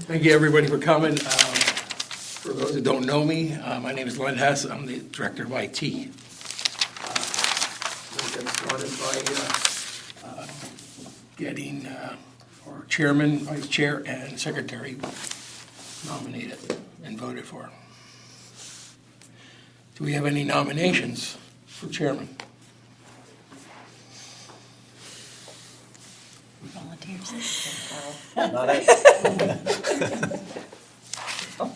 Thank you, everybody, for coming. For those who don't know me, my name is Len Hess. I'm the Director of IT. We'll get started by getting our Chairman, Vice Chair, and Secretary nominated and voted for. Do we have any nominations for Chairman? Volunteers. Not it. No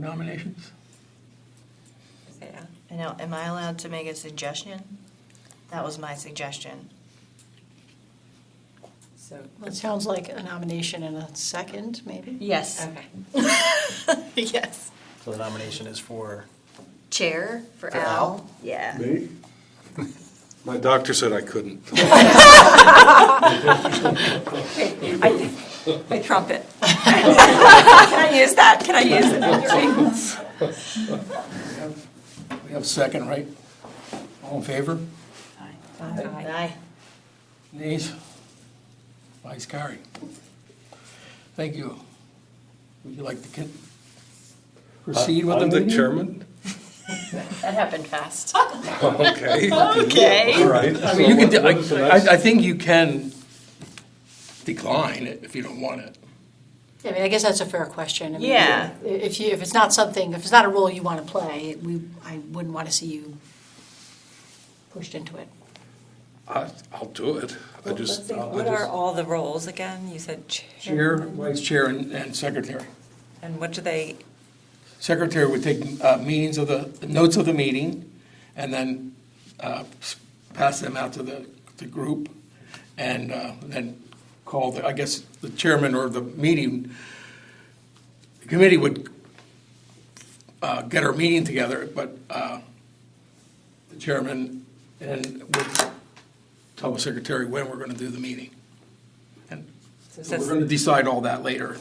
nominations? Yeah. I know, am I allowed to make a suggestion? That was my suggestion. So. Well, it sounds like a nomination in a second, maybe? Yes. Okay. Yes. So the nomination is for, Chair for For Al. Al? Yeah. Me? My doctor said I couldn't. I trumpet. Can I use that? Can I use it? We have a second, right? All in favor? Aye. Nays? Ayes carried. Thank you. Would you like to proceed with the I'm the meeting? chairman? That happened fast. Okay. Okay. All right. I mean, you can, So what is the next- I think you can decline it if you don't want it. I mean, I guess that's a fair question. I mean, Yeah. If it's not something, if it's not a role you want to play, I wouldn't want to see you pushed into it. I'll do it. I just. What are all the roles again? You said Chair, Vice Chair, and Secretary. And what do they, Secretary would take meetings of the notes of the meeting and then pass them out to the group and then call I guess the chairman or the meeting, the committee would get our meeting together, but the chairman and would tell the secretary when we're going to do the meeting. And so we're going to decide all that later.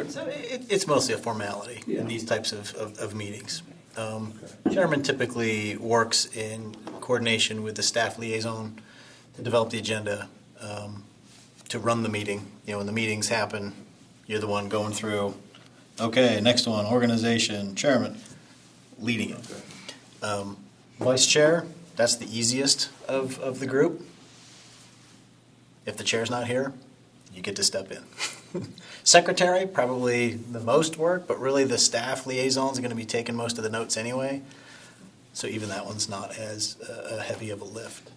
so it's mostly a formality Yeah. in these types of meetings. Chairman typically works in coordination with the staff liaison to develop the agenda, to run the meeting. You know, when the meetings happen, you're the one going through, okay, next one, organization, chairman, leading it. Vice chair, that's the easiest of the group. If the chair's not here, you get to step in. Secretary, probably the most work, but really the staff liaisons are going to be taking most of the notes anyway. So even that one's not as heavy of a lift.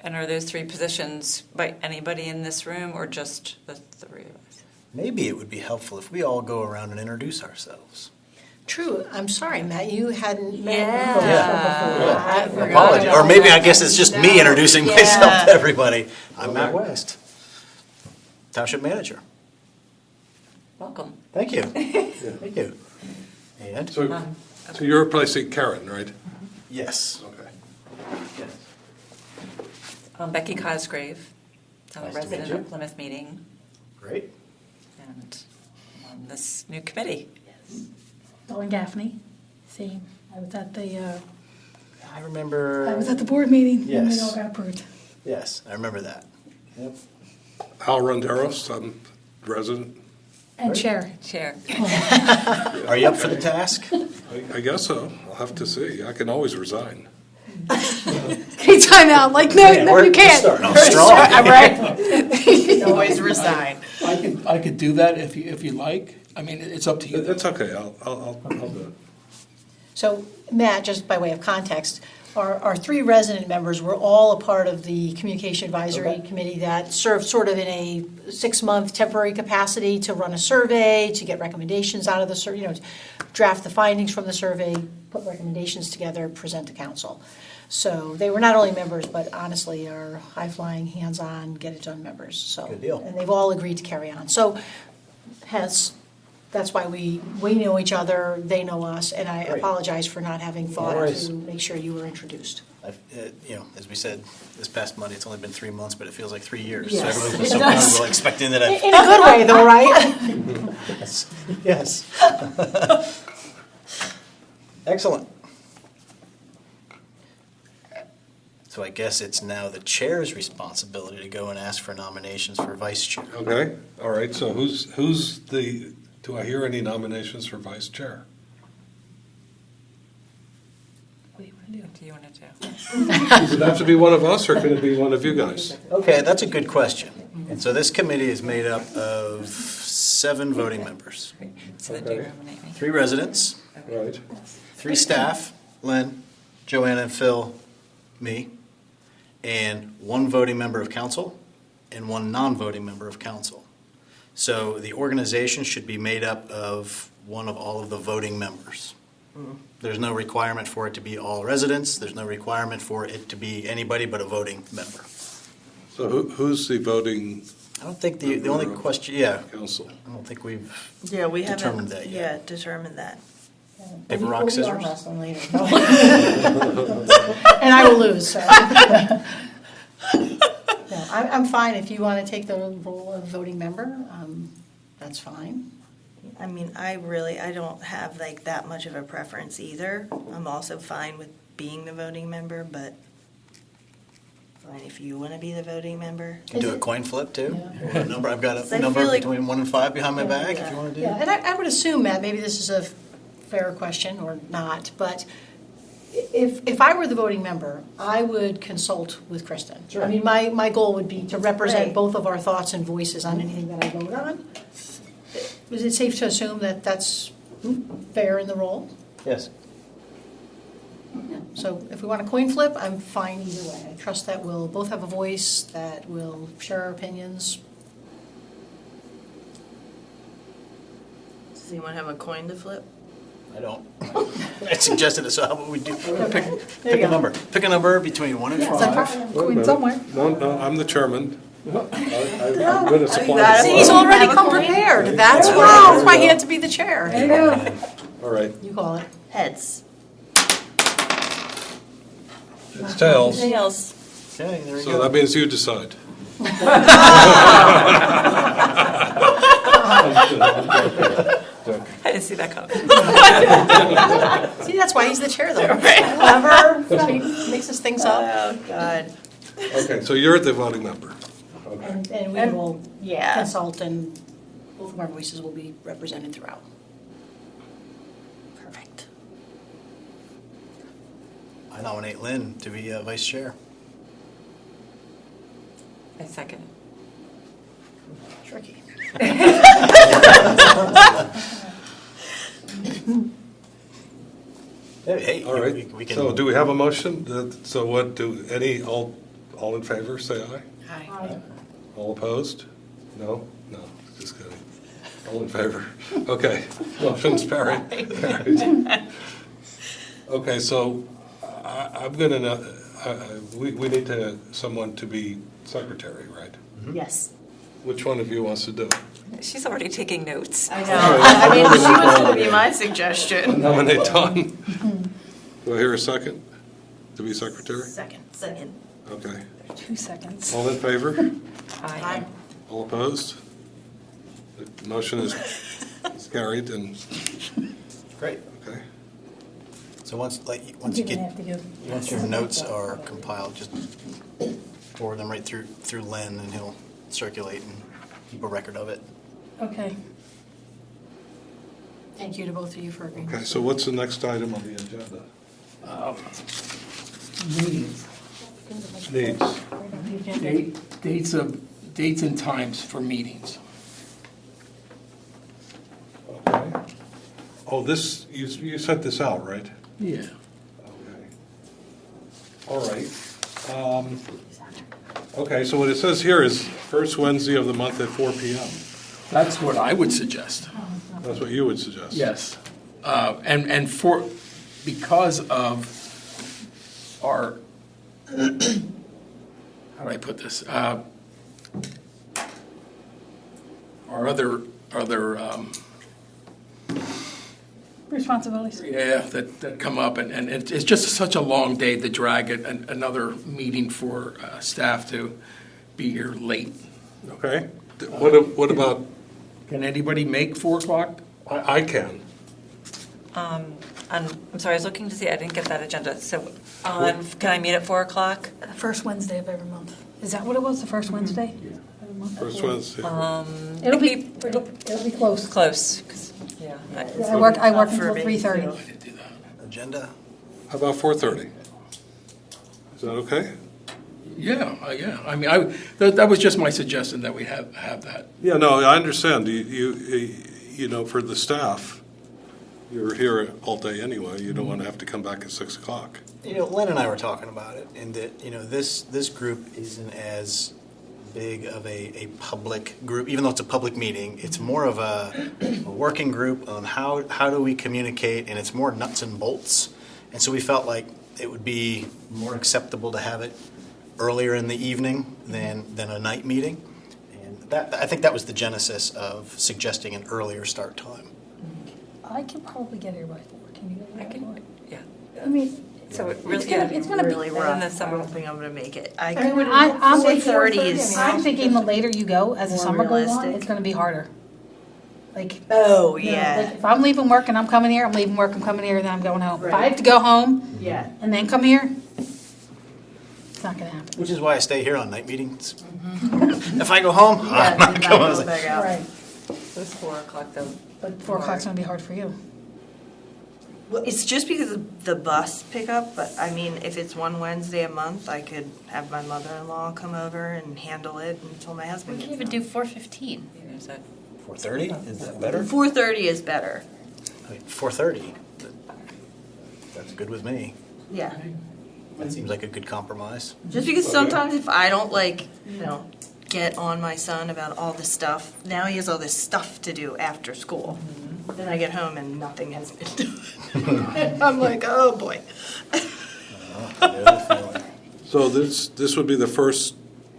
and are those three positions by anybody in this room or just the three of us? Maybe it would be helpful if we all go around and introduce ourselves. True, I'm sorry, Matt, you hadn't met. Yeah. I forgot Apologies. about Or maybe that. I guess it's just me No. introducing Yeah. myself to everybody. I'm Matt West, Township Manager. Welcome. Thank you. Thank you. And? So you're replacing Karen, right? Yes. Okay. Yes. I'm Becky Cosgrave. I'm a Nice to meet resident you. of Plymouth Meeting Great. and I'm on this new committee. Dawn Gaffney, same. I was at the I remember. board meeting when Yes. it all got approved. Yes, I remember that. Yep. Al Ronderos, I'm resident. And chair. Chair. Are you up for the task? I guess so. I'll have to see. I can always resign. Okay, time out. Like, no, no, We're you can't. starting off strong. I'm right. Always resign. I could do that if you like. I mean, it's up to you. That's okay. I'll do it. So, Matt, just by way of context, our three resident members were all a part of the Communication Advisory Okay. Committee that served sort of in a 6-month temporary capacity to run a survey, to get recommendations out of the survey, draft the findings from the survey, put recommendations together, present to council. So they were not only members, but honestly are high-flying, hands-on, get-it-done members. So, Good deal. and they've all agreed to carry on. So that's why we know each other, they know us, and I Great. apologize for not having thought worries. to make sure you were introduced. As we said this past Monday, it's only been 3 months, but it feels like 3 years. Yes, So it everyone's so does. comfortable expecting that I've. In a good way, though, right? Yes. So So I guess it's now the chair's responsibility to go and ask for nominations for vice chair. Okay, all right, so do I hear any nominations for vice chair? What do you want to do? What do you want to do? Does it have to be one of us, or can it be one of you guys? Okay, that's a good question. And so this committee is made up of 7 voting members, So then do you Okay. nominate me? 3 residents, Right. 3 staff, Len, Joanna, and Phil, me, and 1 voting member of council and 1 non-voting member of council. So the organization should be made up of one of all of the voting members. There's no requirement for it to be all residents. There's no requirement for it to be anybody but a voting member. So who's the voting I don't think the only question, yeah, council? I don't think we've Yeah, we Determined haven't, that yet. determined that. Paper, rock, scissors? And I will lose, so. No, I'm fine. If you want to take the role of voting member, that's fine. I mean, I don't have like that much of a preference either. I'm also fine with being the voting member, but fine if you want to be the voting member. Can do a coin flip too. Yeah. Or a number, I've got I a feel number like- between 1 and 5 behind my back if you want to do Yeah, it. and I would assume, Matt, maybe this is a fair question or not, but if I were the voting member, I would consult with Kristen. Sure. I mean, my goal would be to represent Right. both of our thoughts and voices on anything that I vote on. Is it safe to assume that that's fair in the role? Yes. Yeah. So if we want a coin flip, I'm fine either way. I trust that we'll both have a voice, that we'll share our opinions. Does anyone have a coin to flip? I don't. I suggested it, so how about we do, There pick you a go. number. Pick a number between 1 and Yes, I 5. probably have a Wait a coin minute. somewhere. No, I'm the chairman. I'm going to supply. that- See, the he's floor. already come prepared. That's why he had to be the chair. All right, You call it. Heads. it's tails, Tails. Okay, there we so go. that means you decide. I didn't see that coming. See, that's why he's the chair, though. Clever, he mixes things up, Oh, God. Okay, so you're the voting member. Okay. and we will Yeah. consult, and both of our voices will be represented throughout. Perfect. I nominate Lynn to be vice chair. I second it. Tricky. Hey, All right, we can. so do we have a motion? So what, all in favor, say aye. Hi. All opposed? No? No, just kidding. All in favor? Okay, motion's carried. Okay, so I'm gonna, we need someone to be secretary, right? Yes. Which one of you wants to do it? She's already taking notes. I know. I mean, she was going to be my suggestion. Nominate Don. Do I hear a second to be secretary? Second. Okay. 2 seconds. All in favor? Aye. All opposed? The motion is carried and, Great. okay. So once you You're gonna get, have to go. once your notes are compiled, just forward them right through Len, and he'll circulate and keep a record of it. Okay. Thank you to both of you for agreeing. Okay, so what's the next item on the agenda? Meetings. Needs. Dates and times for meetings. Okay. Oh, this, you sent this out, right? Yeah. Okay. All right. Okay, so what it says here is first Wednesday of the month at 4 PM. That's what I would suggest. That's what you would suggest? Yes. And because of our, how do I put this? Our other, Responsibilities. yeah, that come up, and it's just such a long day to drag another meeting for staff to be here late. Okay. What about, Can anybody make 4 o'clock? I can. I'm sorry, I was looking to see, I didn't get that agenda. So can I meet at 4 o'clock? First Wednesday of every month. Is that what it was, the first Wednesday? Every month? First Wednesday. It'll be close. Close, 'cause, yeah. I work For until me, 3:30. too. I didn't do that. Agenda? How about 4:30? Is that okay? Yeah, yeah. I mean, that was just my suggestion that we have that. Yeah, no, I understand. You know, for the staff, you're here all day anyway. You don't want to have to come back at 6 o'clock. You know, Len and I were talking about it, and that, you know, this group isn't as big of a public group, even though it's a public meeting. It's more of a working group on how do we communicate, and it's more nuts and bolts. And so we felt like it would be more acceptable to have it earlier in the evening than a night meeting. And I think that was the genesis of suggesting an earlier start time. I can probably get here by 4. Can you get I here by can, 4? yeah. I mean, So it it's really, gonna, it's gonna be. Really in rough. the I summer. don't think I'm gonna make it. I'm thinking 4:30 is. I'm thinking the later you go, as the More summer goes on, realistic. it's gonna be harder. Like, Oh, you know, like yeah. if I'm leaving work and I'm coming here, I'm leaving work, I'm coming here, then I'm going home. If I Right. have to go home Yeah. and then come here, it's not gonna happen. Which is why I stay here on night meetings. If I go home, Yeah, I'm not then I going. go back out. Right, It's 4 o'clock though. but 4 o'clock's gonna be hard for you. Well, it's just because of the bus pickup, but I mean, if it's one Wednesday a month, I could have my mother-in-law come over and handle it until my husband We can gets even home. do 4:15. Is that 4:30? Is that better? 4:30 is better. 4:30. That's good with me. Yeah. That seems like a good compromise. Just because sometimes if I don't get on my son about all this stuff, now he has all this stuff to do after school. Then I get home and nothing has been done. I'm like, oh boy. So this would be the first,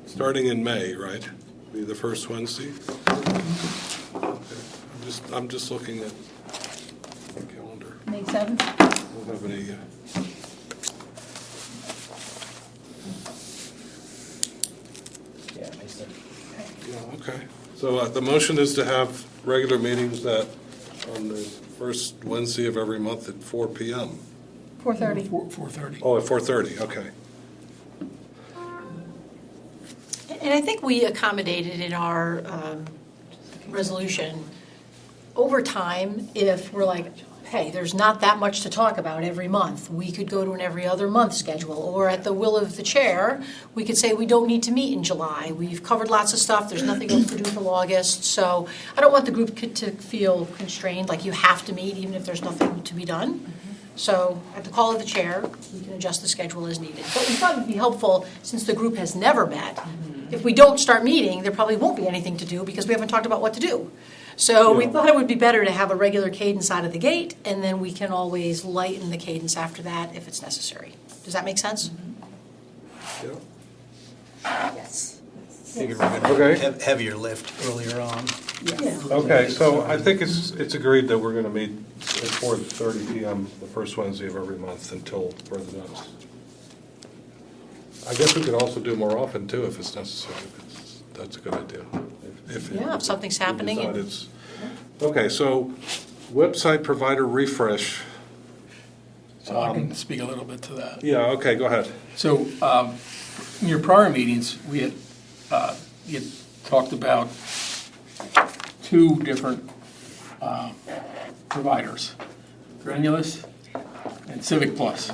starting in May, right? Be the first Wednesday? Okay. I'm just looking at the calendar. May 7th? I don't have any, Yeah, makes sense. yeah, okay. So the motion is to have regular meetings on the first Wednesday of every month at 4 PM. 4:30. 4:30. Oh, at 4:30, okay. And I think we accommodated in our resolution, over time, if we're like, hey, there's not that much to talk about every month, we could go to an every other month schedule, or at the will of the chair, we could say we don't need to meet in July. We've covered lots of stuff, there's nothing else to do till August, so I don't want the group to feel constrained, like you have to meet even if there's nothing to be done. So at the call of the chair, we can adjust the schedule as needed. But we thought it'd be helpful, since the group has never met, if we don't start meeting, there probably won't be anything to do because we haven't talked about what to do. So we Yeah. thought it would be better to have a regular cadence out of the gate, and then we can always lighten the cadence after that if it's necessary. Does that make sense? Yeah. Yes. Figured we're going to Okay. have heavier lift earlier on. Yeah. Okay, so I think it's agreed that we're going to meet at 4:30 PM the first Wednesday of every month until further notice. I guess we could also do more often too if it's necessary. That's a good idea. Yeah, if something's we happening decide and- it's- Okay, so website provider refresh. So I can speak a little bit to that. Yeah, okay, go ahead. So, in your prior meetings, we had, you had talked about two different providers, Granulus and Civic Plus.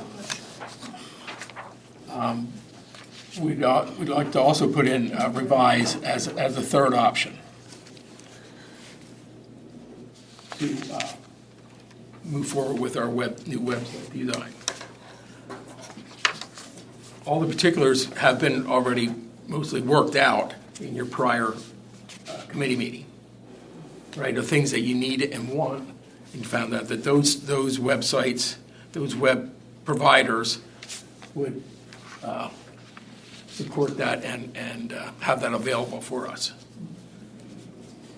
We'd like to also put in Revise as a third option to move forward with our new website design. All the particulars have been already mostly worked out in your prior committee meeting, right? The things that you need and want, and you found out that those websites, those web providers would support that and have that available for us.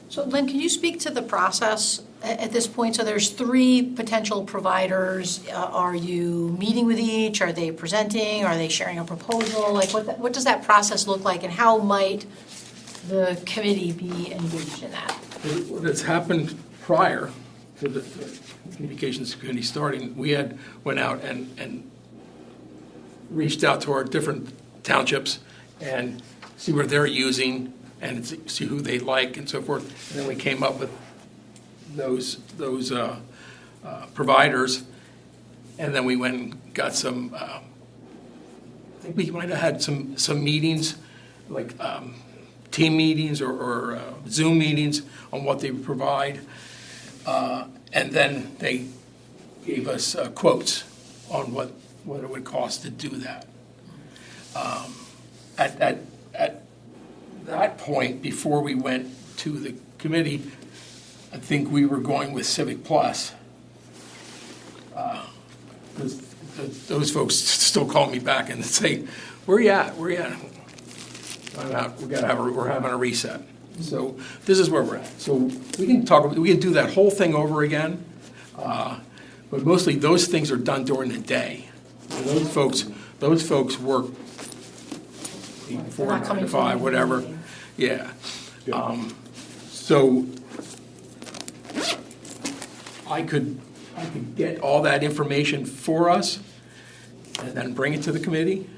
So Len, can you speak to the process at this point? So there's 3 potential providers. Are you meeting with each? Are they presenting? Are they sharing a proposal? Like what does that process look like, and how might the committee be engaged in that? What has happened prior to the communications committee starting, we had went out and reached out to our different townships and see what they're using and see who they like and so forth. And then we came up with those providers, and then we went and got some. I think we might have had some meetings, like team meetings or Zoom meetings on what they would provide, and then they gave us quotes on what it would cost to do that. At that point, before we went to the committee, I think we were going with Civic Plus. Those folks still call me back and say, "Where you at? Where you at?" I'm out. We're having a reset. So this is where we're at. So we can do that whole thing over again, but mostly those things are done during the day. And those folks work 8 to 4, They're not 9 coming to to 5, the whatever. meeting. Yeah. So I could get all that information for us and then bring it to the committee.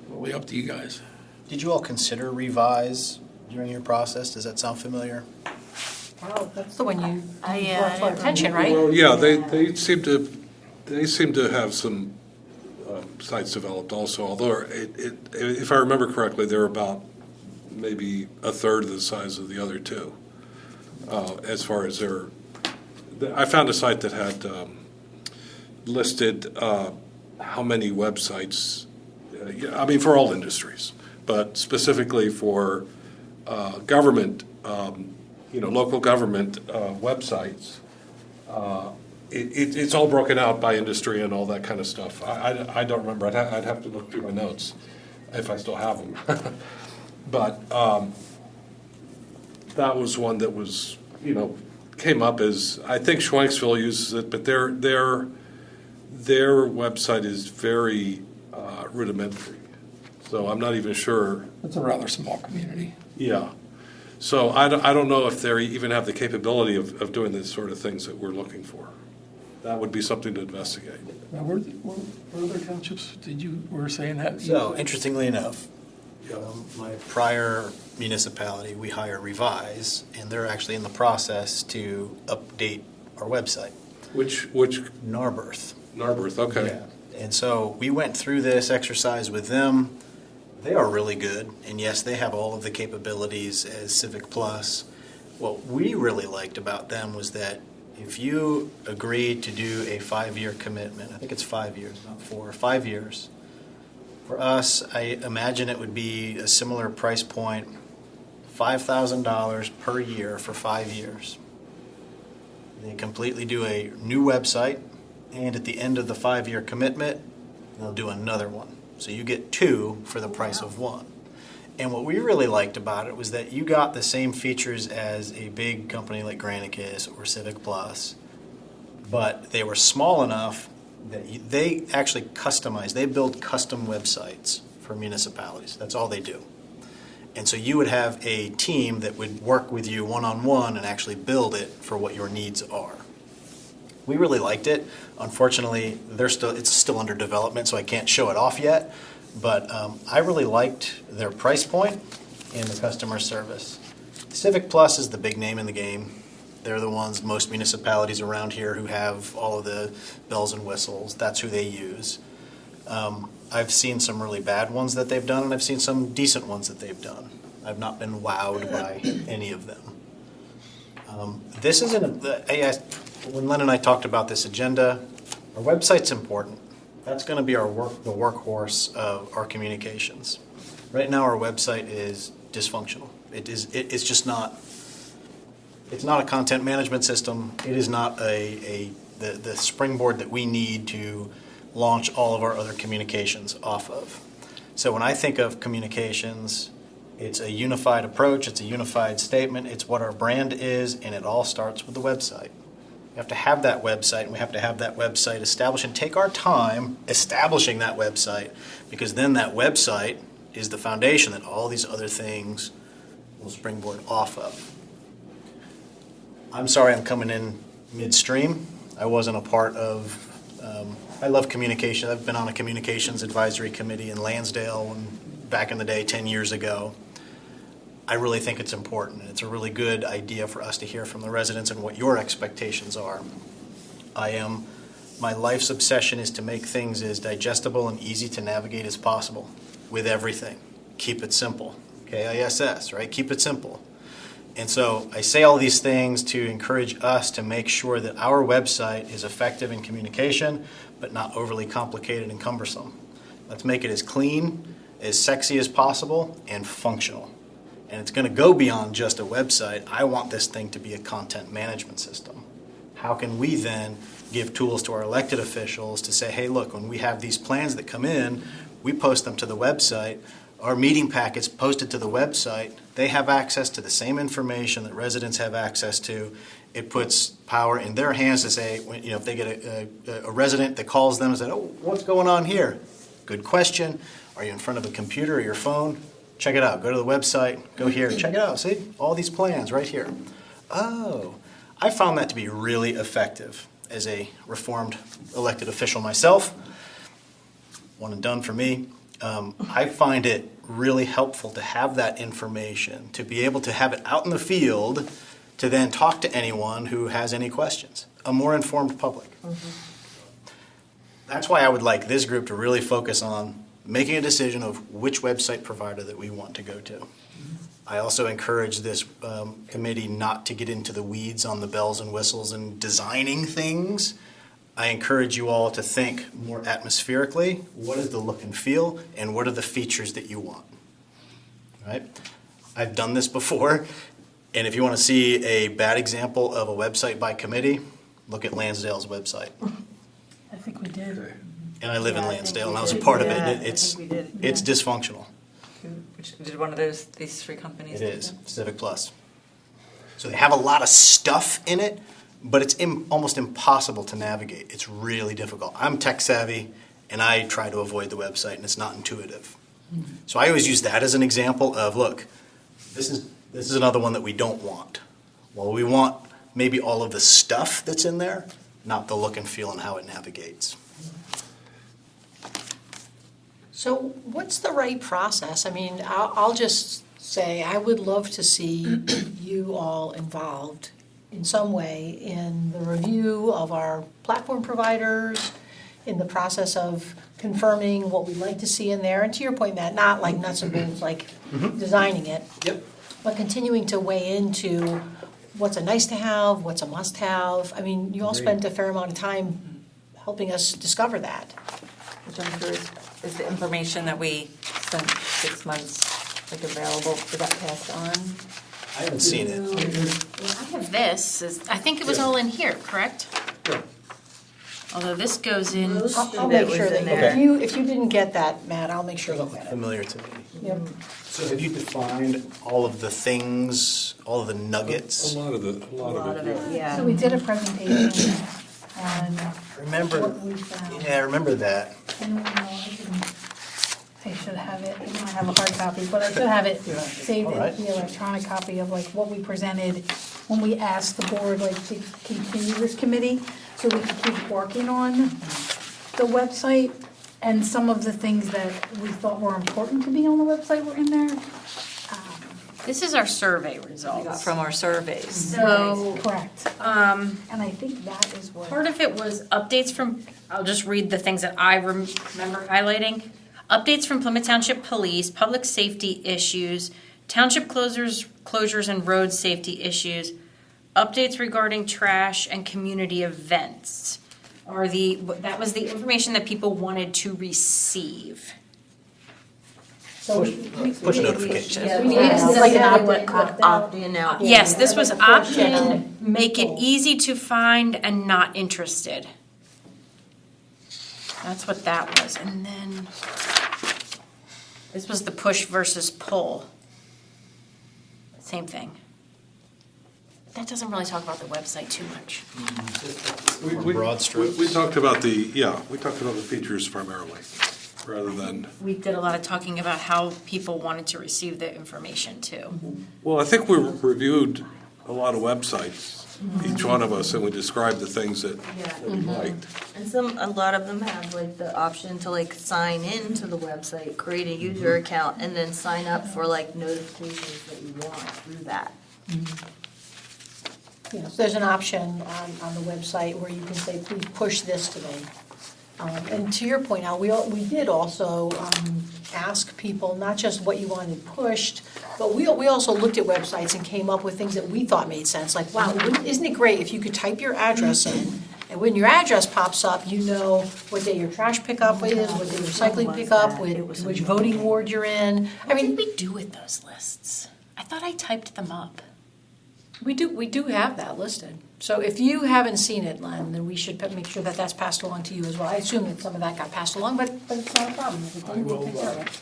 Really up to you guys. Did you all consider revise during your process? Does that sound familiar? Wow, that's the one you Yeah, brought to our I attention, right? Well, yeah, they seem to have some sites developed also, although if I remember correctly, they're about maybe a third of the size of the other two. As far as I found a site that had listed how many websites, I mean, for all industries, but specifically for government, local government websites. It's all broken out by industry and all that kind of stuff. I don't remember. I'd have to look through my notes if I still have them. But that was one that was, came up as, I think Schwenksville uses it, but their website is very rudimentary. So I'm not even sure. It's a rather small community. Yeah. So I don't know if they even have the capability of doing the sort of things that we're looking for. That would be something to investigate. Now, were other townships, were saying that? So, interestingly enough, my prior municipality, we hire Revise, and they're actually in the process to update our website. Which Narberth. Narberth, okay. Yeah. And so we went through this exercise with them. They are really good, and yes, they have all of the capabilities as Civic Plus. What we really liked about them was that if you agreed to do a 5-year commitment, I think it's 5 years, not 4, 5 years. For us, I imagine it would be a similar price point, $5,000 per year for 5 years. They completely do a new website, and at the end of the 5-year commitment, they'll do another one. So you get 2 for the price of 1. And what we really liked about it was that you got the same features as a big company like Granicus or Civic Plus, but they were small enough that they actually customize. They build custom websites for municipalities. That's all they do. And so you would have a team that would work with you one-on-one and actually build it for what your needs are. We really liked it. Unfortunately, it's still under development, so I can't show it off yet. But I really liked their price point and the customer service. Civic Plus is the big name in the game. They're the ones, most municipalities around here who have all of the bells and whistles. That's who they use. I've seen some really bad ones that they've done, and I've seen some decent ones that they've done. I've not been wowed by any of them. This isn't when Len and I talked about this agenda, our website's important. That's going to be the workhorse of our communications. Right now, our website is dysfunctional. It's just not. It's not a content management system. It is not the springboard that we need to launch all of our other communications off of. So when I think of communications, it's a unified approach. It's a unified statement. It's what our brand is, and it all starts with the website. We have to have that website, and we have to have that website established and take our time establishing that website, because then that website is the foundation that all these other things will springboard off of. I'm sorry I'm coming in midstream. I wasn't a part of, I love communication. I've been on a communications advisory committee in Lansdale back in the day, 10 years ago. I really think it's important. It's a really good idea for us to hear from the residents and what your expectations are. My life's obsession is to make things as digestible and easy to navigate as possible with everything. Keep it simple. KISS, right? Keep it simple. And so I say all these things to encourage us to make sure that our website is effective in communication, but not overly complicated and cumbersome. Let's make it as clean, as sexy as possible, and functional. And it's going to go beyond just a website. I want this thing to be a content management system. How can we then give tools to our elected officials to say, hey, look, when we have these plans that come in, we post them to the website. Our meeting packets posted to the website, they have access to the same information that residents have access to. It puts power in their hands to say, if they get a resident that calls them and says, oh, what's going on here? Good question. Are you in front of a computer or your phone? Check it out. Go to the website. Go here. Check it out. See? All these plans right here. Oh, I found that to be really effective as a reformed elected official myself. One and done for me. I find it really helpful to have that information, to be able to have it out in the field, to then talk to anyone who has any questions. A more informed public. That's why I would like this group to really focus on making a decision of which website provider that we want to go to. I also encourage this committee not to get into the weeds on the bells and whistles and designing things. I encourage you all to think more atmospherically. What is the look and feel, and what are the features that you want? Right? I've done this before, and if you want to see a bad example of a website by committee, look at Lansdale's website. I think we did. And I live in Yeah, I think Lansdale, we and I was a did. part of it. Yeah, And I it's think we did. it's dysfunctional. Which, did one of these three companies? It do is that? Civic Plus. So they have a lot of stuff in it, but it's almost impossible to navigate. It's really difficult. I'm tech savvy, and I try to avoid the website, and it's not intuitive. So I always use that as an example of, look, this is another one that we don't want. Well, we want maybe all of the stuff that's in there, not the look and feel and how it navigates. So what's the right process? I mean, I'll just say, I would love to see you all involved in some way in the review of our platform providers, in the process of confirming what we'd like to see in there. And to your point, Matt, not like nuts and bolts, like designing it, Yep. but continuing to weigh into what's a nice to have, what's a must have. I mean, you all spent a fair amount of time helping us discover that. Which I'm curious, is the information that we spent 6 months like available, is that passed on? I haven't seen it. I have this, I think it was all in here, correct? Although this goes in. I'll make sure that, Okay. if you didn't get that, Matt, I'll make sure you get it. Familiar to me. Yep. So have you defined all of the things, all of the nuggets? A lot of A lot of it, yeah. So we did a presentation on Remember, what we found. yeah, I remember that. And I should have it, I don't have a hard copy, but I should have it saved All right. in the electronic copy of like what we presented when we asked the board like to continue this committee, so we could keep working on the website. And some of the things that we thought were important to be on the website were in there. This is our survey We got results. from our surveys. So, Correct. And I think that is what. part of it was updates from, I'll just read the things that I remember highlighting. Updates from Plymouth Township Police, public safety issues, township closures and road safety issues, updates regarding trash and community events that was the information that people wanted to receive. So Push notifications. Yeah, we need like an opt-in, Opt-in out. Yes, this was Like a push opt-in, out. make it easy to find and not interested. That's what that was. And then this was the push versus pull. Same thing. That doesn't really talk about the website too much. Broad strokes. We talked about the features primarily, rather than, We did a lot of talking about how people wanted to receive the information too. well, I think we reviewed a lot of websites, each one of us, and we described the things that we liked. And a lot of them have like the option to like sign in to the website, create a user account, and then sign up for like notifications that you want through that. Yes, there's an option on the website where you can say, please push this to me. And to your point, Al, we did also ask people, not just what you wanted pushed, but we also looked at websites and came up with things that we thought made sense. Like, wow, isn't it great if you could type your address in, and when your address pops up, you know what day your trash pickup is, what day your recycling pickup, which voting ward you're in. I What did mean, we do with those lists? I thought I typed them up. we do have that listed. So if you haven't seen it, Len, then we should make sure that that's passed along to you as well. I assume that some of that got passed along, but it's not a problem. If it didn't, we'll take care of it.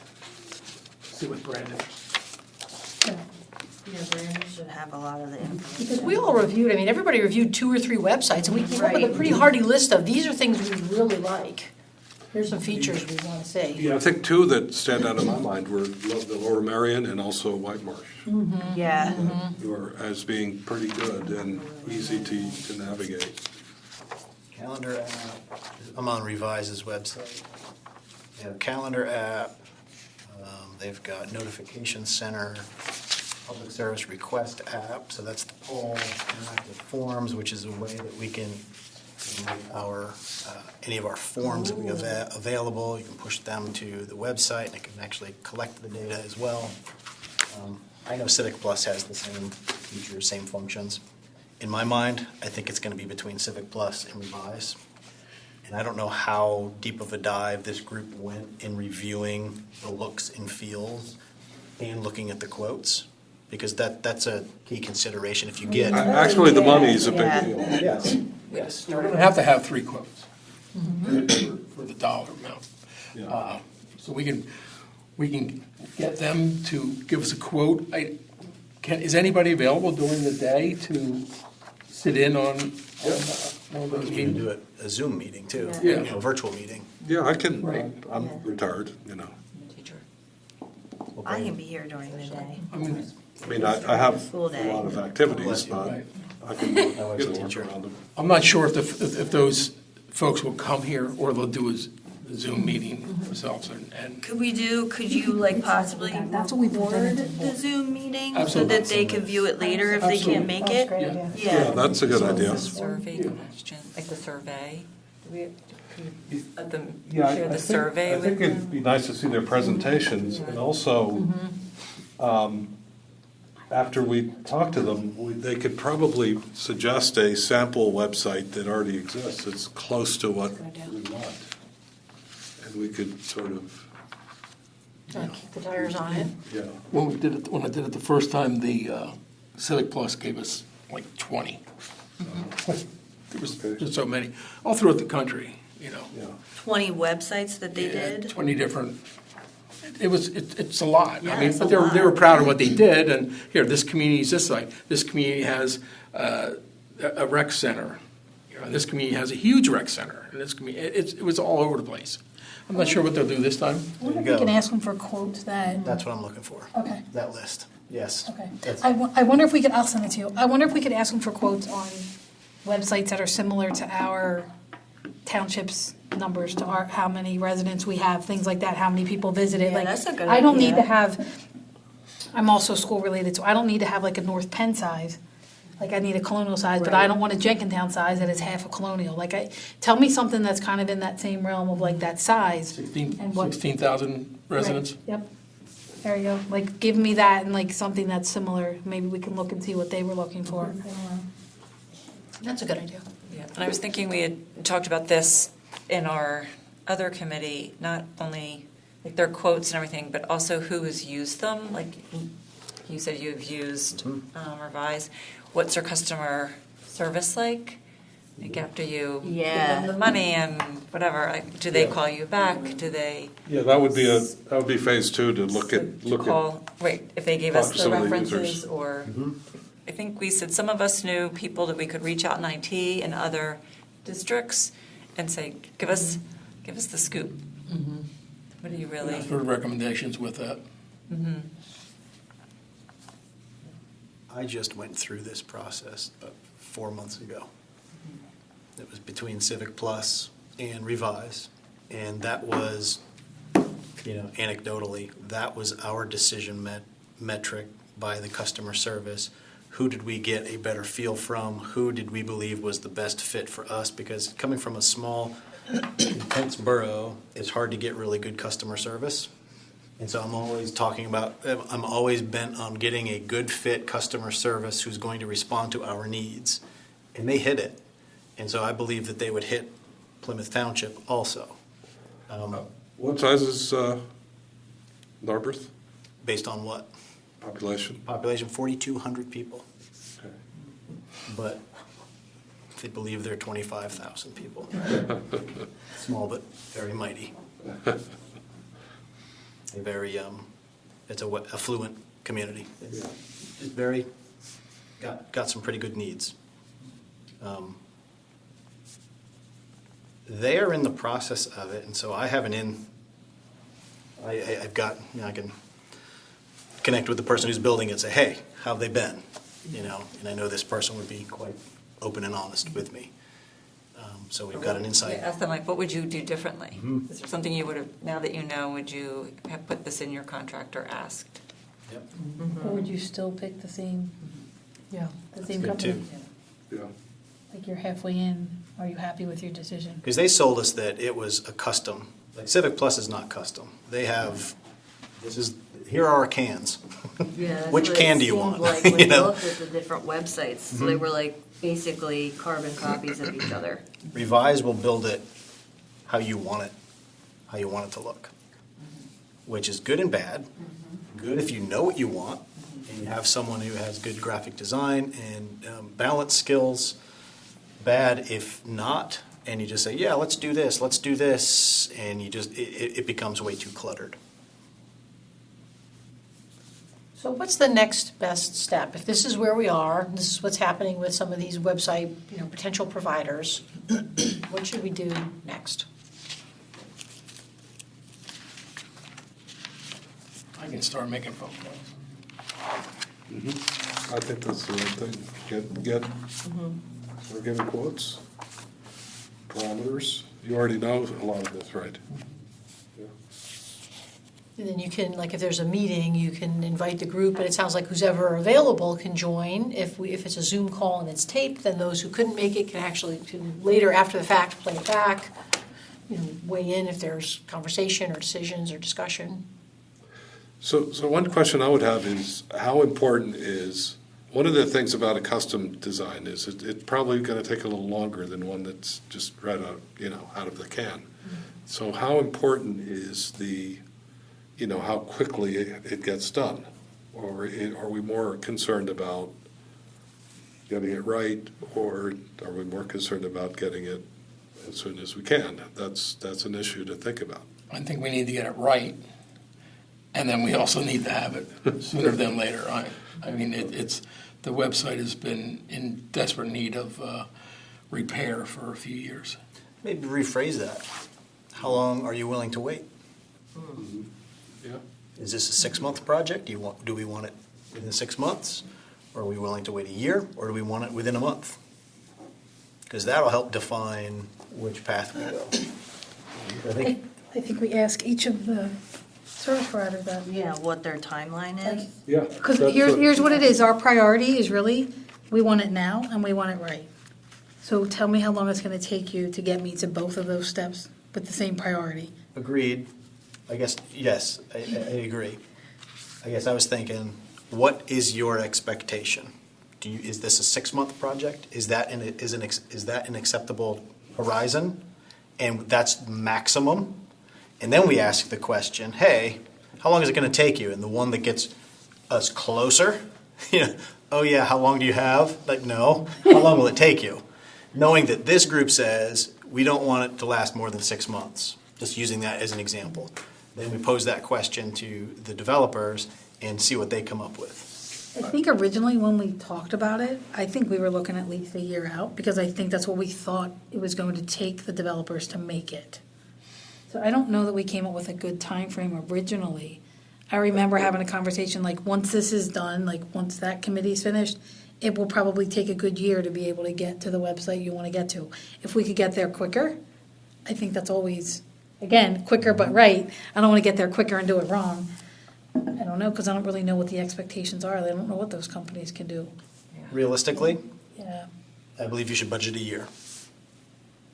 See what Brandon. Yeah, Brandon should have a lot of the information. Because we all reviewed, I mean, everybody reviewed 2 or 3 websites, and we came up with a Right. pretty hearty list of, these are things we really like. Here's some features we want to see. Yeah, I think two that stand out in my mind were the Lower Merion and also White Marsh, Yeah. were as being pretty good and easy to navigate. Calendar app, I'm on Revise's website. They have calendar app, they've got notification center, public service request app, so that's the poll, interactive forms, which is a way that we can make our, any of our forms that we have available, you can push them to the website, and it can actually collect the data as well. I know Civic Plus has the same features, same functions. In my mind, I think it's going to be between Civic Plus and Revise. And I don't know how deep of a dive this group went in reviewing the looks and feels and looking at the quotes, because that's a key consideration if you get. Actually, the money is a big Yeah. deal. Yes, yes. We're going to have 3 quotes for the dollar amount. Yeah. So we can get them to give us a quote. Is anybody available during the day to sit in on one of those You can do meetings? a Zoom meeting too, Yeah. a virtual meeting. Yeah, I can, Right. I'm retired, Teacher. We'll I bring- can be here during the day. I mean, I mean, I have a Full day. lot of activities, but Right. I can, was a work teacher. around them. I'm not sure if those folks will come here or they'll do a Zoom meeting themselves and Could you like possibly That's what we record presented the Zoom meeting so Absolutely. that they can view it later if they can't make it? Great Yeah. idea. Yeah, that's a good idea. The survey question, like the survey, do we let them Yeah, I share the think- survey I with? think it'd be nice to see their presentations, and also, after we talk to them, they could probably suggest a sample website that already exists, that's close to what we want. And we could sort of, Kick the tires on it. yeah. when I did it the first time, the Civic Plus gave us like 20. There was just so many, all throughout the country, Yeah. 20 websites that they Yeah, did? 20 different, it's a lot. Yeah, I mean, it's but a they were lot. proud of what they did, and here, this community's this site, this community has a rec center, this community has a huge rec center, and this community, it was all over the place. I'm not sure what they'll do this time. I wonder if There we you can go. ask them for quotes that, That's what I'm looking for. Okay. That list, yes. okay. That's- I wonder if we could, I'll send it to you. I wonder if we could ask them for quotes on websites that are similar to our township's numbers, to our, how many residents we have, things like that, how many people visited. Yeah, Like, that's a good I don't need idea. to have, I'm also school related, so I don't need to have like a North Penn size. Like I need a Colonial size, but I Right. don't want a Jenkintown size that is half a Colonial. Like tell me something that's kind of in that same realm of like that size. 16,000 residents. Right, yep. There you go. Like, give me that and like something that's similar. Maybe we can look and see what they were looking for. That's a good idea. Yeah, and I was thinking we had talked about this in our other committee, not only like their quotes and everything, but also who has used them. Like you said, you've used Revise. What's their customer service like? Like after you give Yeah. them the money and whatever, like, do they call you back? Do they Yeah, that would be phase 2, to look at. call? Right, if they gave us Talk to the some of the references, users. or I think we said some of us knew people that we could reach out in IT in other districts and say, give us the scoop. What do you really? For recommendations with that. I just went through this process about 4 months ago. It was between Civic Plus and Revise, and that was, anecdotally, that was our decision metric by the customer service. Who did we get a better feel from? Who did we believe was the best fit for us? Because coming from a small, intense borough, it's hard to get really good customer service. And so I'm always bent on getting a good fit customer service who's going to respond to our needs. And they hit it. And so I believe that they would hit Plymouth Township also, What size is Narberth based on what? population? Population 4,200 people, Okay. but they believe they're 25,000 people. Small but very mighty. Very, it's a affluent community. It's very, got some pretty good needs. They are in the process of it, and so I have I've got, I can connect with the person who's building it and say, hey, how have they been? And I know this person would be quite open and honest with me. So we've got an insight. Ask them, like, what would you do differently? Is there something you would have, now that you know, would you have put this in your contract or asked? Yep. Or would you still pick the same Yeah. Good company? too. Yeah. Like you're halfway in, are you happy with your decision? Because they sold us that it was a custom. Like Civic Plus is not custom. They have, here are our cans. Yeah, that's Which what can it do you seemed want? Like when You you know? looked at the different websites, so they were like basically carbon copies of each other. Revise will build it how you want it to look, which is good and bad. Good if you know what you want and you have someone who has good graphic design and balance skills. Bad if not, and you just say, yeah, let's do this, and it becomes way too cluttered. So what's the next best step? If this is where we are, this is what's happening with some of these website, potential providers, what should we do next? I can start making phone calls. I think that's the right thing. We're getting quotes, parameters. You already know a lot of this, right? Yeah. And then you can, like, if there's a meeting, you can invite the group, and it sounds like who's ever available can join. If it's a Zoom call and it's taped, then those who couldn't make it can later, after the fact, play it back, weigh in if there's conversation or decisions or discussion. So one question I would have is, how important is, one of the things about a custom design is it's probably going to take a little longer than one that's just right out, out of the can. So how important is how quickly it gets done? Or are we more concerned about getting it right, or are we more concerned about getting it as soon as we can? That's an issue to think about. I think we need to get it right, and then we also need to have it sooner than later. I mean, the website has been in desperate need of repair for a few years. Maybe rephrase that. How long are you willing to wait? Yeah. Is this a 6-month project? Do we want it within 6 months? Or are we willing to wait a year? Or do we want it within a month? Because that'll help define which path we go. I think we ask each of the service providers that. Yeah, what their timeline is. Yeah. Because here's what it is, our priority is really, we want it now and we want it right. So tell me how long it's gonna take you to get me to both of those steps with the same priority. Agreed. I guess, yes, I agree. I guess I was thinking, what is your expectation? Is this a 6-month project? Is that an acceptable horizon? And that's maximum? And then we ask the question, hey, how long is it going to take you? And the one that gets us closer, oh yeah, how long do you have? Like, no, how long will it take you? Knowing that this group says, we don't want it to last more than 6 months, just using that as an example. Then we pose that question to the developers and see what they come up with. I think originally when we talked about it, I think we were looking at least a year out, because I think that's what we thought it was going to take the developers to make it. So I don't know that we came up with a good time frame originally. I remember having a conversation, like, once this is done, like, once that committee's finished, it will probably take a good year to be able to get to the website you want to get to. If we could get there quicker, I think that's always, again, quicker but right. I don't want to get there quicker and do it wrong. I don't know, because I don't really know what the expectations are. I don't know what those companies can do. Realistically, Yeah. I believe you should budget a year.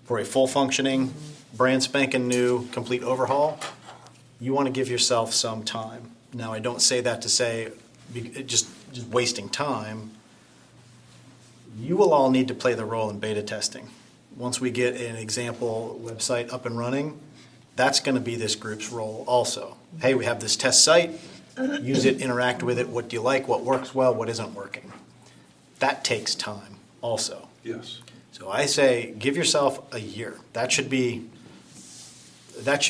For a full functioning, brand spanking new, complete overhaul, you want to give yourself some time. Now, I don't say that to say just wasting time. You will all need to play the role in beta testing. Once we get an example website up and running, that's going to be this group's role also. Hey, we have this test site, use it, interact with it, what do you like, what works well, what isn't working. That takes time also. Yes. So I say, give yourself a year. That should be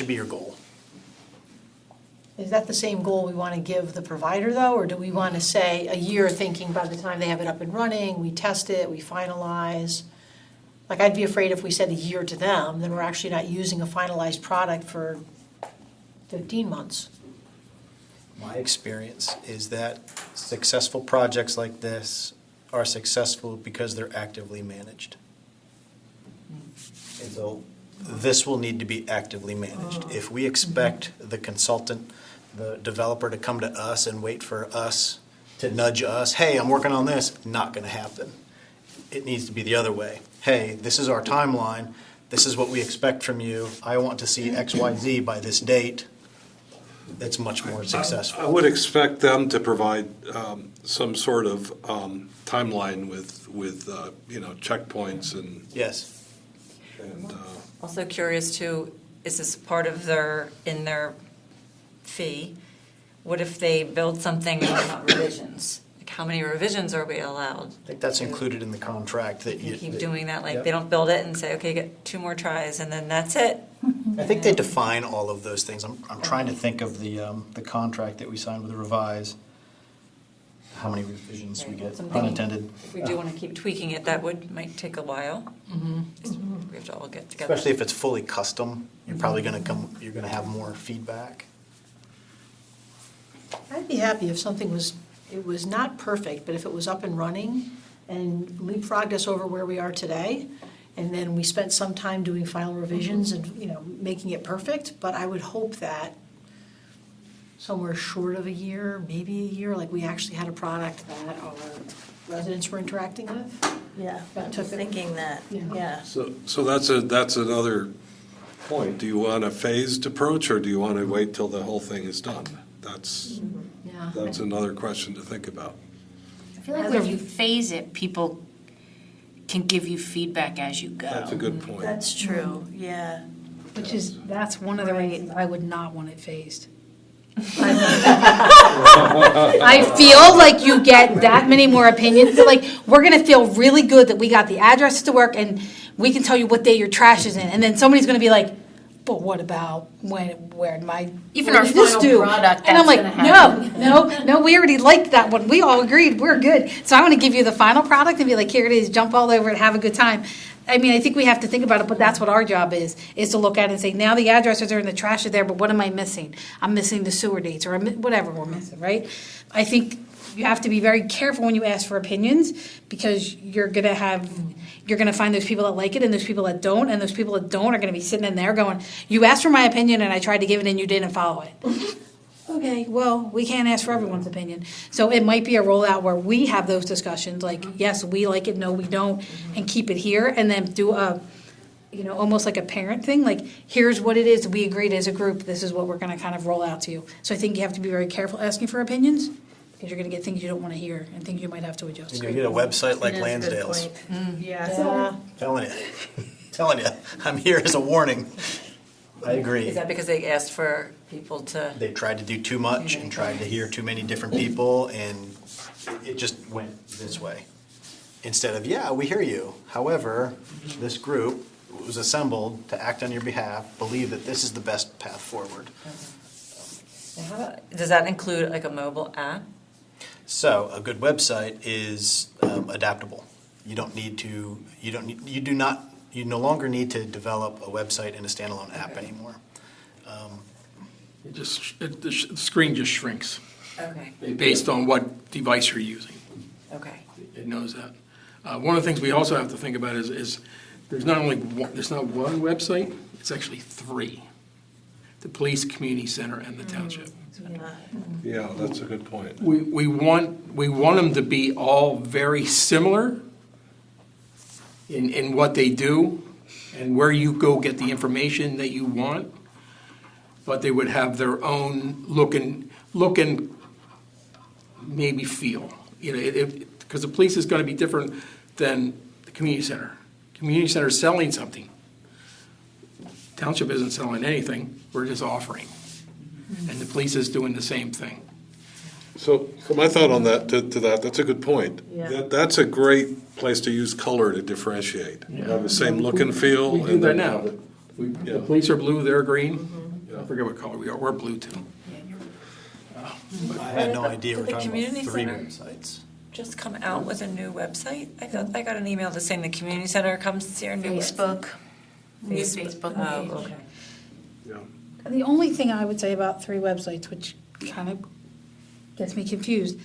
your goal. Is that the same goal we want to give the provider, though, or do we want to say a year thinking by the time they have it up and running, we test it, we finalize? Like, I'd be afraid if we said a year to them, then we're actually not using a finalized product for 15 months. My experience is that successful projects like this are successful because they're actively managed. And so this will need to be actively managed. If we expect the consultant, the developer to come to us and wait for us to nudge us, hey, I'm working on this, not going to happen. It needs to be the other way. Hey, this is our timeline. This is what we expect from you. I want to see X, Y, Z by this date. That's much more successful. I would expect them to provide some sort of timeline with checkpoints and. Yes. And Also curious too, is this part of in their fee? What if they build something and they're not revisions? Like, how many revisions are we allowed? I think that's included in the contract that you. Keep doing that, like Yep. they don't build it and say, okay, get 2 more tries and then that's it. I think they define all of those things. I'm trying to think of the contract that we signed with the Revise. How many revisions we get, Something- pun intended. If we do want to keep tweaking it, that might take a while. We have to all get together. Especially if it's fully custom, you're probably going to have more feedback. I'd be happy if something it was not perfect, but if it was up and running and leapfrogged us over where we are today, and then we spent some time doing final revisions and, making it perfect, but I would hope that somewhere short of a year, maybe a year, like we actually had a product that our residents were interacting with. Yeah, That I'm took it. thinking that, Yeah. yeah. so that's another point. Do you want a phased approach or do you want to wait till the whole thing is done? That's another question to think about. I feel like when you phase it, people can give you feedback as you go. That's a good point. That's true, yeah. That's one of the reasons I would not want it phased. I feel like you get that many more opinions. So like, we're gonna feel really good that we got the addresses to work and we can tell you what day your trash is in. And then somebody's gonna be like, but what about where my Even what our did this final do? product, And I'm that's like, gonna no, we already liked that one. We all agreed we're good. So I want to give you the final product and be like, here it is, jump all over it, have a good time. I mean, I think we have to think about it, but that's what our job is to look at it and say, now the addresses are in the trash are there, but what am I missing? I'm missing the sewer dates or whatever we're missing, right? I think you have to be very careful when you ask for opinions because you're gonna find those people that like it and those people that don't, and those people that don't are gonna be sitting in there going, you asked for my opinion and I tried to give it and you didn't follow it. Okay, well, we can't ask for everyone's opinion. So it might be a rollout where we have those discussions, like, yes, we like it, no, we don't, and keep it here, and then do almost like a parent thing, like, here's what it is, we agreed as a group, this is what we're gonna kind of roll out to you. So I think you have to be very careful asking for opinions, because you're gonna get things you don't wanna hear, and things you might have to adjust. And you get a website like That is a good Lansdale's. point. Yeah. Telling you, I'm here as a warning. I agree. Is that because they asked for people to? They tried to do too much and tried to hear too many different people, and it just went this way. Instead of, yeah, we hear you. However, this group was assembled to act on your behalf, believe that this is the best path forward. Does that include like a mobile app? So a good website is adaptable. You no longer need to develop a website and a standalone app anymore. The screen just shrinks Okay, based on what device you're using. okay. It knows that. One of the things we also have to think about is there's not one website, it's actually three. The police, community center, and the township. Yeah, that's a good point. We want them to be all very similar in what they do and where you go get the information that you want, but they would have their own look and maybe feel. You know, because the police is going to be different than the community center. Community center is selling something. Township isn't selling anything. We're just offering, and the police is doing the same thing. So my thought on that, that's a good point. Yeah. That's a great place to use color to differentiate. Have the same look and feel. We do and that then now. have it. The police are blue, they're green. I forget what color we are. We're blue too. I had no idea Did we're the talking community about 3 center- websites. Just come out with a new website? I thought I got an email just saying the community center comes to your new Facebook. Facebook page. Oh, okay. Yeah. The only thing I would say about 3 websites, which kind of gets me confused,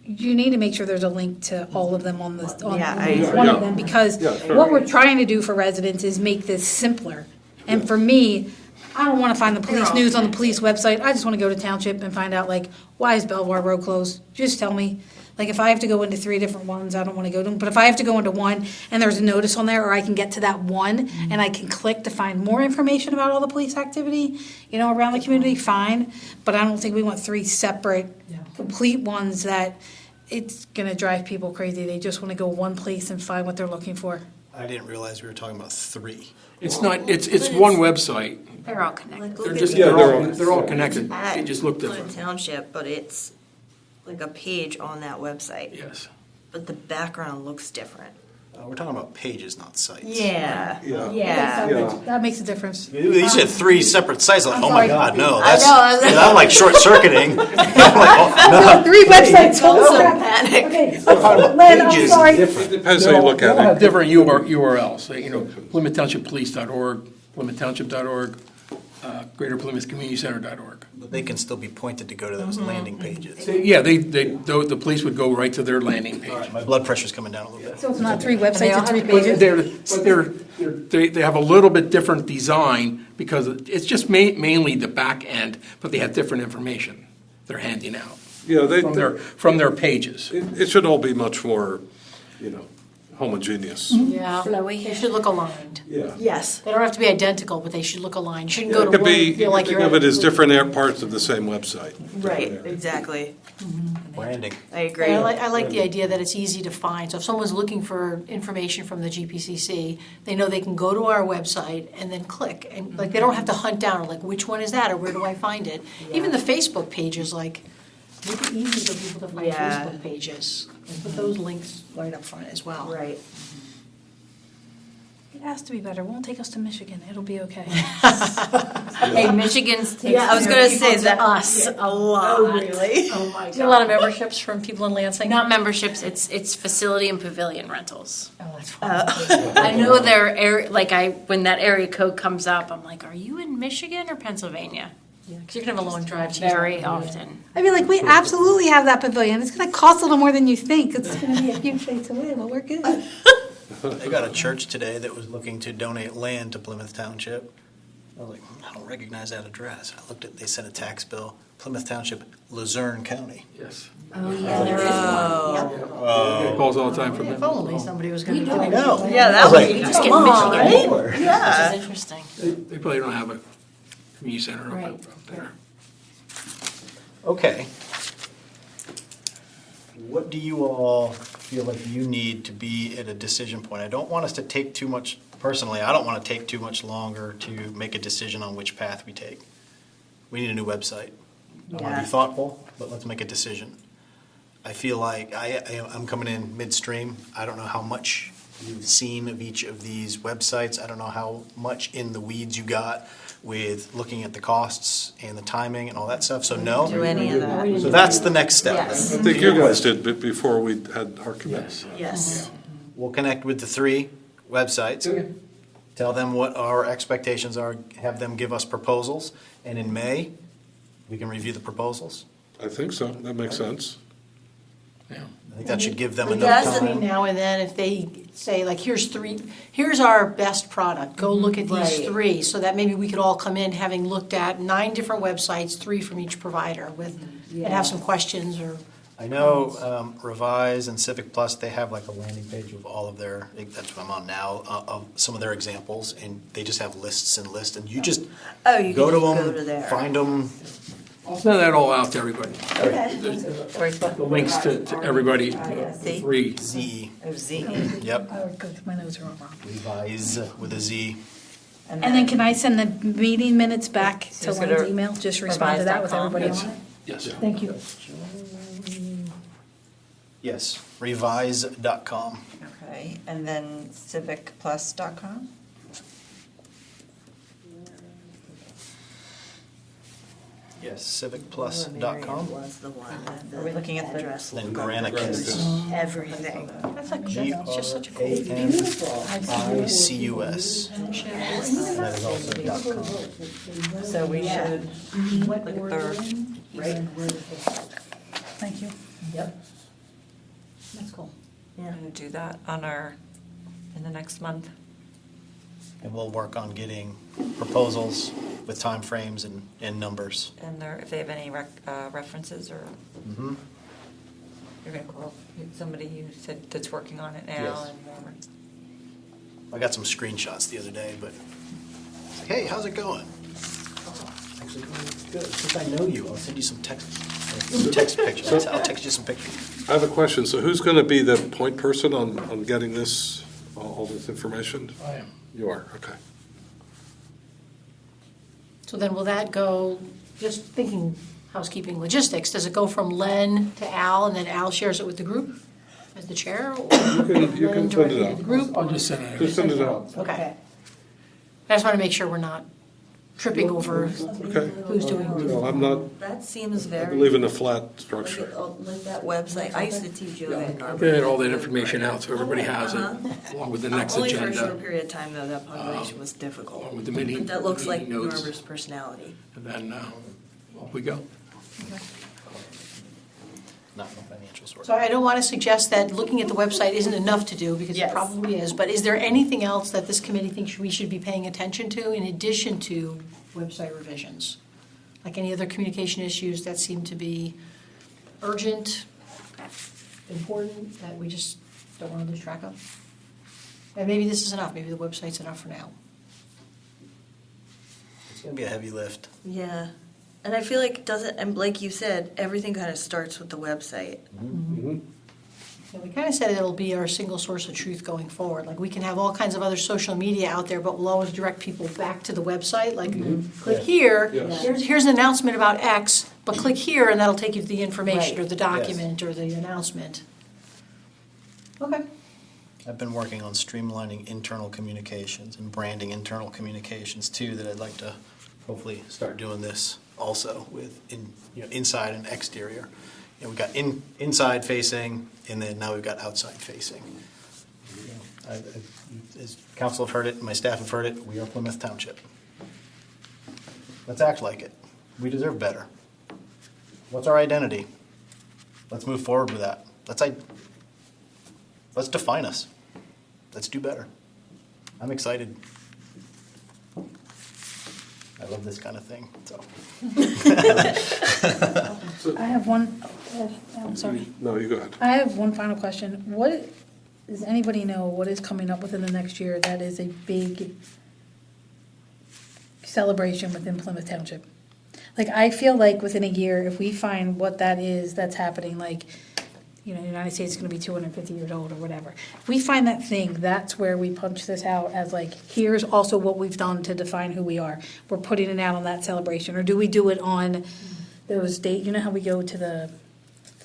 you need to make sure there's a link to all of them on Yeah, I each agree. one Yeah. of them, because Yeah, sure. what we're trying to do for residents is make this simpler. And for me, I don't want to find the police news on the police website. I just want to go to township and find out, like, why is Belvoir Road closed? Just tell me. Like, if I have to go into 3 different ones, I don't want to go to them. But if I have to go into one and there's a notice on there, or I can get to that one and I can click to find more information about all the police activity, you know, around the community, fine. But I don't think we want 3 separate, complete ones that it's going to drive people crazy. They just want to go one place and find what they're looking for. I didn't realize we were talking about 3. It's not. It's one website. They're all connected. They're just Yeah, they're all connected. At They just look Plymouth different. Township, but it's like a page on that website. Yes. But the background looks different. We're talking about pages, not sites. Yeah. Yeah. Yeah. That makes a difference. You said 3 separate sites. Like, oh my sorry. God, no! I That's, know. I'm like short circuiting. Oh, 3 websites. Also Oh, crap. panic. Okay, Len, I'm Pages sorry. It depends how you look They all at have it. different URLs. You know, PlymouthTownshipPolice.org, PlymouthTownship.org, GreaterPlymouthCommunityCenter.org. But they can still be pointed to go to those landing pages. Yeah, the police would go right to their landing page. My blood pressure's coming down a little bit. So it's not 3 websites, it's 3 pages? They have a little bit different design because it's just mainly the back end, but they have different information they're handing out Yeah, from their pages. it should all be much more, homogeneous. Yeah, they should look aligned. Yeah. Yes. They don't have to be identical, but they should look aligned. Shouldn't Yeah, go it to could one be, and feel like think you're. of it as different parts of the same website. Right. Exactly. Branding. I agree. And I like the idea that it's easy to find. So if someone's looking for information from the GPCC, they know they can go to our website and then click. And like, they don't have to hunt down, like, which one is that, or where do I find it? Even the Facebook pages, like, make it easy for people to find Yeah. Facebook pages. And put those links right up front as well. Right. It has to be better. It won't take us to Michigan. It'll be okay. Hey, Michigan's takes Yeah, I was gonna say To that. us, a lot. Oh, really? Oh, my God. Do you have a lot of memberships from people in Lansing? not memberships, it's facility and pavilion rentals. Oh, that's fine. I know their area, when that area code comes up, I'm like, are you in Michigan or Pennsylvania? Because you're going to have a long drive. to Very use that. often. I'd be like, we absolutely have that pavilion. It's going to cost a little more than you think. It's going to be a few states away, but we're good. They got a church today that was looking to donate land to Plymouth Township. I was like, I don't recognize that address. I looked at, they sent a tax bill, Plymouth Township, Luzerne County. Yes. Oh, yeah, there is one. Get calls all the time from If them. only somebody was going to do I it. know. Yeah, that I was would like, be Just get come on, Michigan. more. Which Yeah. is interesting. They probably don't have a community center up Right. up there. Okay. What do you all feel like you need to be at a decision point? I don't want us to take too much, personally, I don't want to take too much longer to make a decision on which path we take. We need a new website. I want to Yeah. be thoughtful, but let's make a decision. I feel like I'm coming in midstream. I don't know how much you've seen of each of these websites. I don't know how much in the weeds you got with looking at the costs and the timing and all that stuff, so no. Do any of that. So that's the next step. Yes. I think you guys did before we had our committee. Yes. We'll connect with the 3 websites, tell them what our expectations are, have them give us proposals, and in May, we can review the proposals. I think so, that makes sense. Yeah. I think that should give them But enough that's- Between time. now and then, if they say, like, here's our best product, go look at these Right. 3, so that maybe we could all come in having looked at 9 different websites, 3 from each provider, and have some questions or. I know Revise and Civic Plus, they have like a landing page of all of their, that's what I'm on now, of some of their examples, and they just have lists and lists, and you just Oh, you go can to just go to them, there. find them. I'll send that all out to everybody. Okay. The links to everybody, Z? 3. Z, Oh, Z. yep, Oh, good, my notes are all wrong. Revise with a Z. And then can I send the meeting minutes back to Just go to Len's email? Just respond to that with revise.com. everybody on it? Yes. Thank you. Yes, revise.com. Okay, and then civicplus.com? Yes, Marriott civicplus.com. was the one that Are we looking at the- address Then looked up Granicus, everything. That's like, it's just such a cool. Granicus. That is also .com. So we should look at their, Thank you. That's cool. and do that on our, in the next month. And we'll work on getting proposals with timeframes and numbers. And their, if they have any references or Mhm. you're gonna call somebody you said that's working on it now Yes. and whatever. I got some screenshots the other day, but it's like, hey, how's it going? Oh, actually going good. Since I know you, I'll send you some text pictures. I'll text you some pictures. I have a question, so who's going to be the point person on getting this, all this information? I am. You are, okay. So then will that go, just thinking housekeeping logistics, does it go from Len to Al, and then Al shares it with the group as the chair? Or You can Len send it directly to out. the group? I'll just send it. Just send it out. Okay. I just want to make sure we're not tripping over Okay. who's doing what. Well, I'm not, That seems I very. believe in a flat structure. Like that website, I used to teach yoga at Garber. Get all that information out so everybody has it, along with the next Only for a short agenda, period of time, though, that population was difficult. along with the meeting. But that looks like meeting notes, Garber's personality. And then, off we go. Not in a financial source. So I don't want to suggest that looking at the website isn't enough to do, because it Yes. probably is, but is there anything else that this committee thinks we should be paying attention to in addition to website revisions? Like any other communication issues that seem to be urgent, important, that we just don't want to lose track of? And maybe this is enough, maybe the website's enough for now. It's going to be a heavy lift. Yeah. And I feel like it doesn't, and like you said, everything kind of starts with the website. Mhm. And we kind of said it'll be our single source of truth going forward. Like, we can have all kinds of other social media out there, but we'll always direct people back to the website. Like, click Yes. here, Yes. here's an announcement about X, but click here and that'll take you to the information Right. or the document or the announcement. Okay. I've been working on streamlining internal communications and branding internal communications too, that I'd like to hopefully start doing this also with inside and exterior. We've got inside facing, and then now we've got outside facing. As council have heard it, and my staff have heard it, we are Plymouth Township. Let's act like it. We deserve better. What's our identity? Let's move forward with that. Let's define us. Let's do better. I'm excited. I love this kind of thing, so. I have one, I'm sorry. No, you go ahead. I have one final question. What, does anybody know what is coming up within the next year that is a big celebration within Plymouth Township? Like, I feel like within a year, if we find what that is that's happening, like, the United States is gonna be 250 years old or whatever. If we find that thing, that's where we punch this out as like, here's also what we've done to define who we are. We're putting it out on that celebration. Or do we do it on those dates? You know how we go to the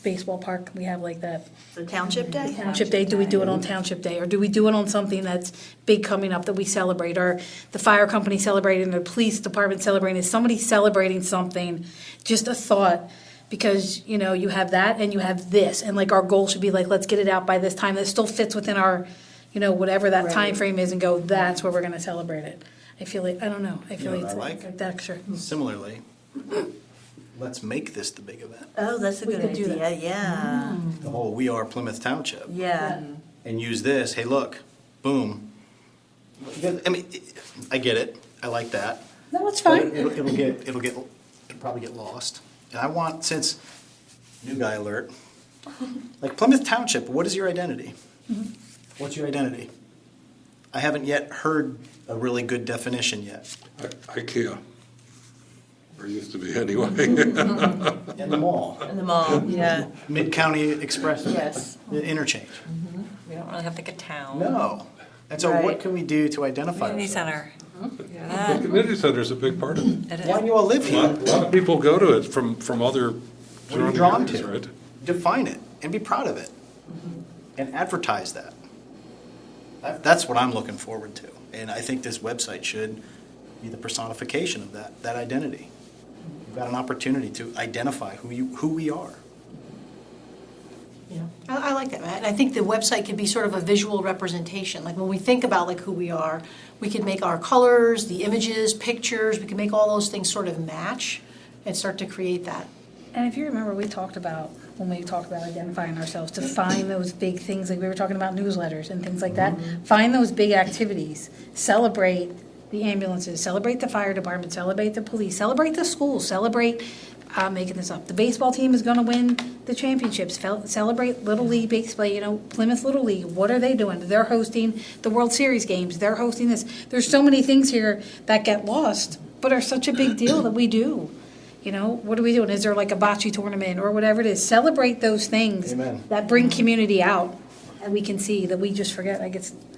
baseball park? We have like that The Township Day? Township Day. Do we do it on Township Day? Or do we do it on something that's big coming up that we celebrate? Or the fire company celebrating, the police department celebrating? Is somebody celebrating something? Just a thought. Because, you have that and you have this. And like our goal should be like, let's get it out by this time. That still fits within our, whatever that time frame is, and go, that's where we're going to celebrate it. I feel like, I don't know. I feel You know like what it's I like? that extra. Similarly, let's make this the big event. Oh, that's a We good could do idea, that. yeah. The whole We Are Plymouth Township. Yeah. And use this, hey, look, boom. I mean, I get it, I like that. No, it's But fine. it'll probably get lost. And I want, since, new guy alert, like Plymouth Township, what is your identity? What's your identity? I haven't yet heard a really good definition yet. IKEA, or used to be anyway. In the mall, In the mall, yeah. Mid-County Express. Yes. Interchange. We don't really have to get town. No. And so what Right. can we do to identify Community ourselves? center. The community center is a big part of it. It Why do is. you all live A here? lot of people go to it from other What are you surrounding drawn areas, to? right? Define it and be proud of it. And advertise that. That's what I'm looking forward to. And I think this website should be the personification of that identity. You've got an opportunity to identify who we are. Yeah, I like that, Matt. And I think the website could be sort of a visual representation. Like when we think about like who we are, we could make our colors, the images, pictures, we can make all those things sort of match and start to create that. And if you remember, we talked about, when we talked about identifying ourselves, to find those big things, like we were talking about newsletters and things like that. Find those big activities, celebrate the ambulances, celebrate the fire department, celebrate the police, celebrate the schools, celebrate, I'm making this up, the baseball team is gonna win the championships, celebrate Little League baseball, Plymouth Little League, what are they doing? They're hosting the World Series games, they're hosting this. There's so many things here that get lost, but are such a big deal that we do. What are we doing? Is there like a bocce tournament or whatever it is? Celebrate those things Amen. that bring community out, and we can see that we just forget.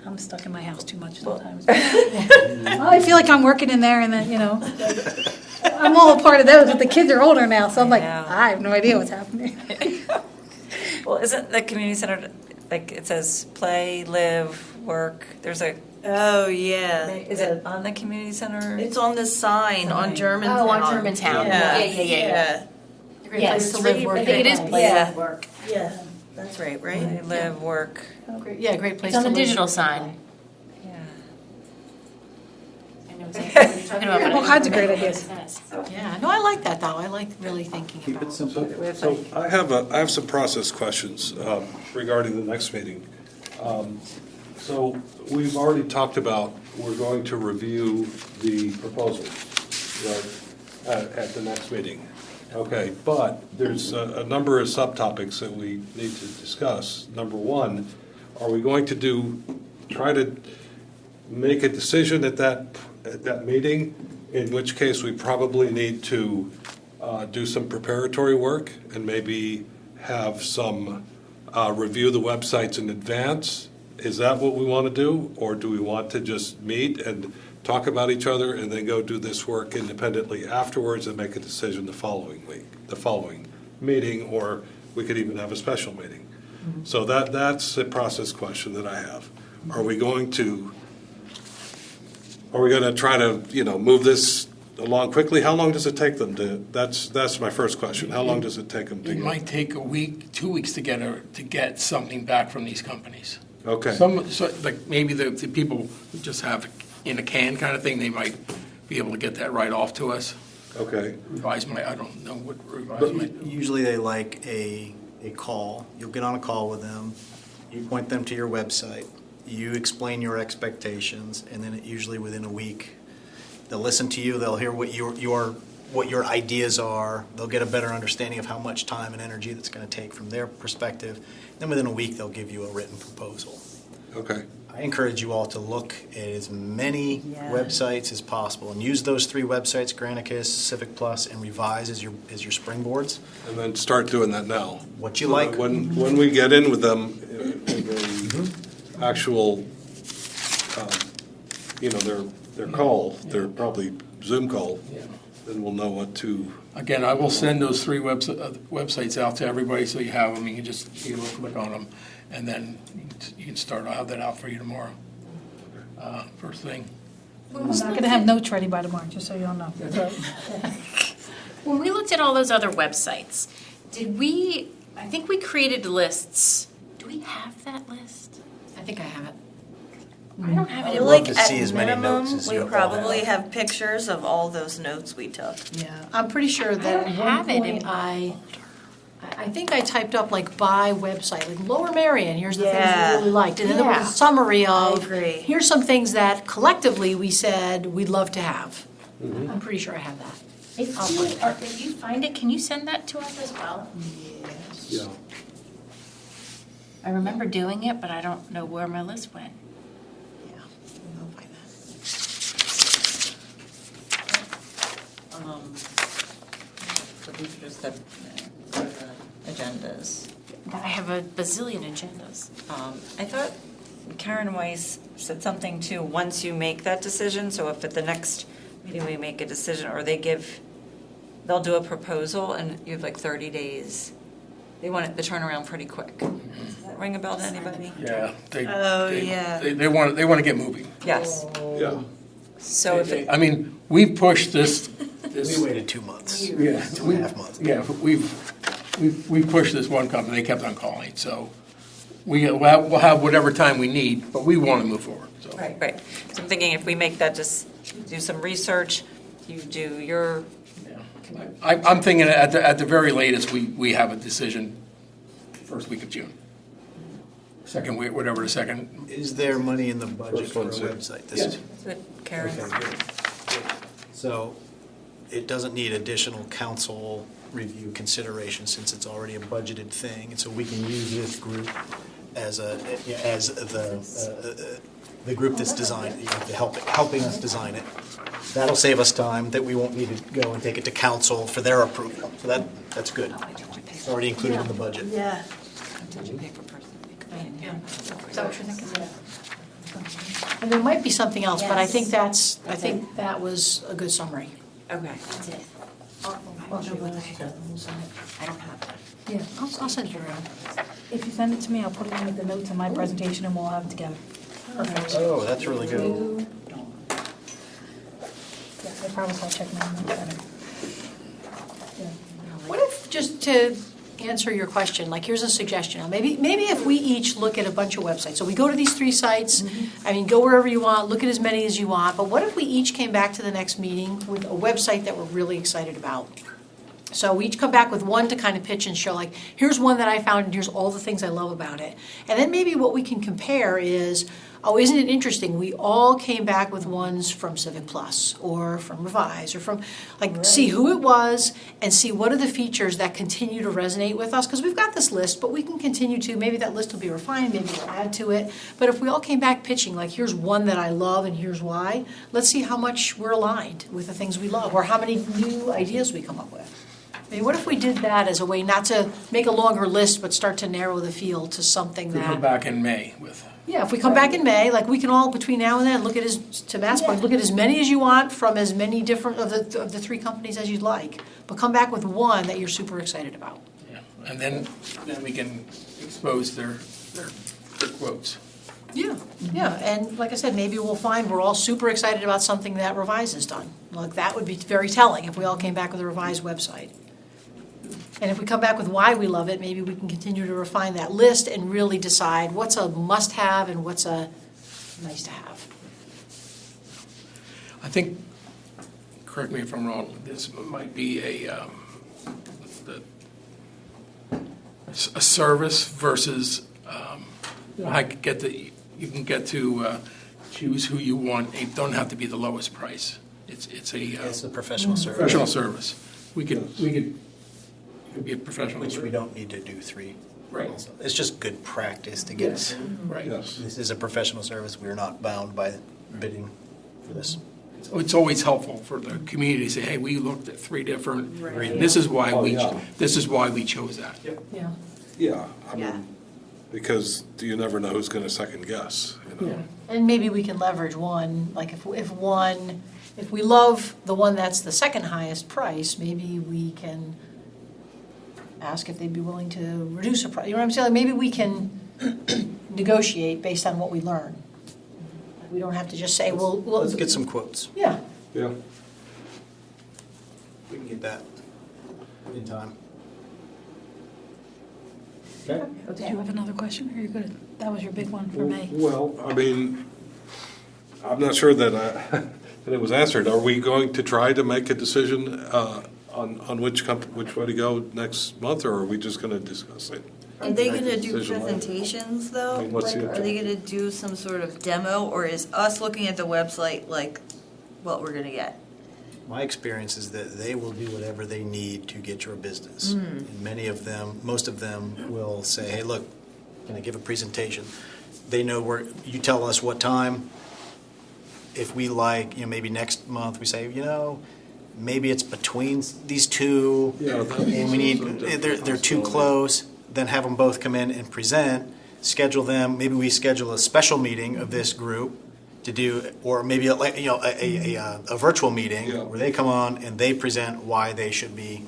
I'm stuck in my house too much sometimes. Well, I feel like I'm working in there, and then I'm all a part of those. But the kids are older now, so I'm like, know. I have no idea what's happening. Well, isn't the community center, like, it says play, live, work, there's a, Oh, yeah. is it on the community center? It's on the sign on Sign. Germantown. Oh, on Germantown. Yeah, Yeah. Great Yes, place to live, work, I think it is and play, Yeah. live, work. Yeah, that's right, Play, right? live, work, Great- Yeah, great place It's to on live. the digital sign. yeah. I know exactly what you're talking about. but I All don't kinds of remember great what it says. Yeah, no, I like that though. I like really thinking Keep about it simple. So I have some process questions regarding the next meeting. So we've already talked about, we're going to review the proposals right, at the next meeting. Okay, but there's a number of subtopics that we need to discuss. Number one, are we going to try to make a decision at that meeting, in which case we probably need to do some preparatory work and maybe have some review the websites in advance? Is that what we want to do? Or do we want to just meet and talk about each other and then go do this work independently afterwards and make a decision the following week, the following meeting, or we could even have a special meeting? So that's a process question that I have. Are we going to try to, move this along quickly? How long does it take them that's my first question. How long does it take them to It get? might take a week, 2 weeks to get something back from these companies. Okay. Like maybe the people who just have in a can kind of thing, they might be able to get that right off to us. Okay. I don't know what revise But might do. usually they like a call. You'll get on a call with them. You point them to your website. You explain your expectations, and then usually within a week, they'll listen to you. They'll hear what your ideas are. They'll get a better understanding of how much time and energy that's going to take from their perspective. Then within a week, they'll give you a written proposal. Okay. I encourage you all to look at as many Yeah. websites as possible and use those 3 websites, Granicus, Civic Plus, and Revise as your springboards. And then start doing that now. What you like. When we get in with them, in the actual, their call, their probably Zoom call, then we'll know what to. Again, I will send those 3 websites out to everybody so you have them. You can just be able to click on them, and then you can start. I'll have that out for you tomorrow. First thing. I'm not going to have notes ready by tomorrow, just so you all know. When we looked at all those other websites, I think we created lists. Do we have that list? I think I have it. I don't have I it feel in like to at see as many notes minimum, as we you all probably have. have pictures of all those notes we took. Yeah, I'm pretty sure that don't at one have it in- point I think I typed up like by website, like Lower Marion, here's the things Yeah. we really liked. And then there was Yeah. a summary of, agree. here's some things that collectively we said we'd love to have. I'm pretty sure I have that. If you find it, can you send that to us as well? Yeah. I remember doing it, but I don't know where my list went. Yeah, I'll find that. So these are just the agendas. I have a bazillion agendas. I thought Karen Weiss said something too, once you make that decision, so if at the next meeting we make a decision, or they'll do a proposal and you have like 30 days. They want it, the turnaround pretty quick. Does that ring a bell to anybody? Yeah. Oh, yeah. They want to get moving. Yes. Yeah. So if it, I mean, we've pushed this. We waited 2 months. Yeah, 2.5 months. Yeah, we've pushed this one company, they kept on calling, so we'll have whatever time we need, but we want to move forward, so. right. So I'm thinking if we make that, just do some research, you do your, Yeah. I'm thinking at the very latest, we have a decision first week of June. Second week, whatever the second, Is there money in the budget First for a one's it. website? This Yes. is- that's what Karen. Okay, good. So it doesn't need additional council review consideration since it's already a budgeted thing. And so we can use this group as the group that's designed, helping us design it. That'll save us time that we won't need to go and take it to council for their approval. So that's good. It's already included in the budget. Yeah. Is that what you're thinking? And there might be something else, but I think that was a good summary. Okay. That's it. I'll show you what I have. I don't have that. Yeah, I'll send it around. if you send it to me, I'll put it in with the notes in my presentation and we'll have it together. Oh, that's really good. Yeah, I promise I'll check my notes better. Yeah. What if, just to answer your question, like, here's a suggestion. Now, maybe if we each look at a bunch of websites, so we go to these 3 sites, I mean, go wherever you want, look at as many as you want, but what if we each came back to the next meeting with a website that we're really excited about? So we each come back with one to kind of pitch and show, like, here's one that I found, and here's all the things I love about it. And then maybe what we can compare is, oh, isn't it interesting, we all came back with ones from Civic Plus, or from Revise, or from, like, see who it was, and see what are the features that continue to resonate with us, because we've got this list, but we can continue to, maybe that list will be refined, maybe we'll add to it. But if we all came back pitching, like, here's one that I love, and here's why, let's see how much we're aligned with the things we love, or how many new ideas we come up with. I mean, what if we did that as a way not to make a longer list, but start to narrow the field to something we come that, back in May with. yeah, if we come back in May, like, we can all, between now and then, look at to Matt's point, look at as many as you want from as many different, of the 3 companies as you'd like, but come back with one that you're super excited about. Yeah, and then we can expose their quotes. Yeah, yeah, and like I said, maybe we'll find we're all super excited about something that Revise has done. Like, that would be very telling if we all came back with a Revise website. And if we come back with why we love it, maybe we can continue to refine that list and really decide what's a must-have and what's a nice-to-have. I think, correct me if I'm wrong, this might be a service versus, you can get to choose who you want. It don't have to be the lowest price. It's It's a professional service, professional service. We could it could be a professional which we service. don't need to do 3. Right. It's just good practice to get. Yes, right. Yes. This is a professional service. We're not bound by bidding for this. It's always helpful for the community to say, hey, we looked at 3 different, Right. this is why Oh, yeah. this is why we chose that. Yeah. Yeah, I Yeah. mean, because you never know who's gonna second guess, you know? And maybe we can leverage one, like if we love the one that's the second highest price, maybe we can ask if they'd be willing to reduce the price. You know what I'm saying? Like, maybe we can negotiate based on what we learn. We don't have to just say, well, Let's get some quotes. yeah. Yeah. We can get that in time. Did you have another question, or you're good? That was your big one for May. Well, I mean, I'm not sure that that it was answered. Are we going to try to make a decision on which way to go next month, or are we just going to discuss it? Are they Make a gonna do decision later? presentations though? I mean, what's Like, the are they gonna do some sort of demo, or is us looking at the website like what we're gonna get? My experience is that they will do whatever they need to get your business. Hmm. And many of them, most of them will say, hey, look, can I give a presentation? They know where, you tell us what time. If we like, maybe next month, we say, maybe it's between these two, Yeah, that and we need, makes sense. they're too close, then have them both come in and present, schedule them, maybe we schedule a special meeting of this group to do, or maybe a virtual meeting Yeah. where they come on and they present why they should be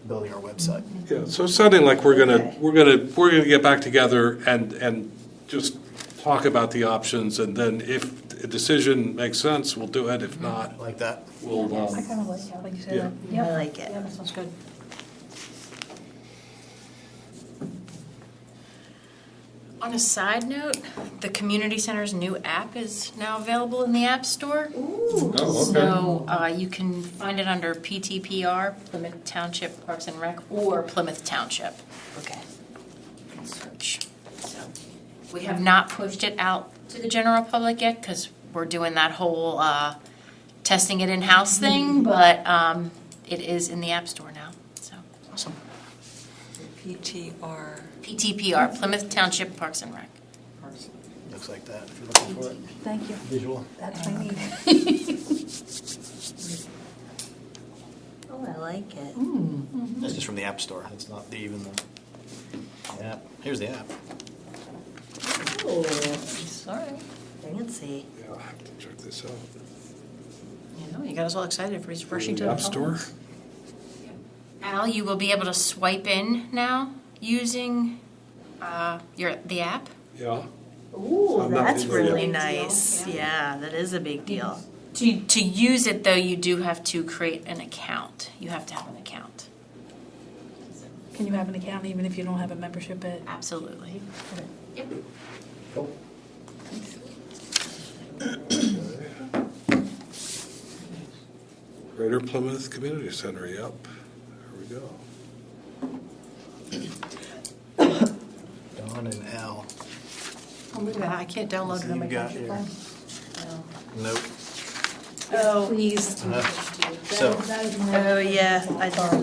building our website. Yeah, so it's sounding like we're gonna get back together and just talk about the options, and then if a decision makes sense, we'll do it. If not, Like that. we'll. I kind of like how you say Yeah. that. Yep. I like it. Yeah, that sounds good. On a side note, the community center's new app is now available in the App Store. Oh, okay. So you can find it under PTPR, Plymouth Township Parks and Rec, or Plymouth Township. Okay. Search. So we have not pushed it out to the general public yet because we're doing that whole testing it in-house thing, but it is in the App Store now. So Awesome. PTR. PTPR, Plymouth Township Parks and Rec. Looks like that, if you're looking for it. Thank you. Visual. That's what I need. Oh, I like it. That's just from the App Store. It's not even the app. Here's the app. Oh, sorry. Fancy. Yeah, I'll have to check this out. You got us all excited for refreshing to App Store? Al, you will be able to swipe in now using the app. Yeah. Ooh, I'm not that's familiar. really nice. Yeah, that is a big deal. To use it, though, you do have to create an account. You have to have an account. Can you have an account even if you don't have a membership at? Absolutely. Yep. Greater Plymouth Community Center, yep. There we go. Don and Al. Oh, look at that. I can't download it on my You've got computer. your- Nope. Oh, please. So, Oh, yeah.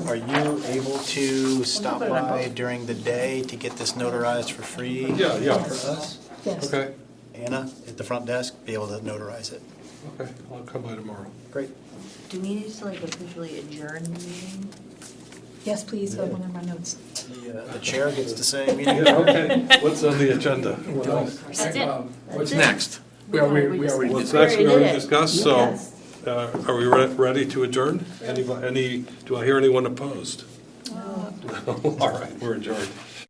are you able to stop by during the day to get this notarized for free? Yeah. For us? Yes. Okay, Anna, at the front desk, be able to notarize it. okay, I'll come by tomorrow. Great. Do we need to like officially adjourn the meeting? Yes, please, I want my notes. The chair gets to say meeting. Yeah, okay. What's on the agenda? That's it. What's next? We already What's did. next, we already did it. discussed, so Yes. are we ready to adjourn? Do I hear anyone opposed? No. All right, we're adjourned.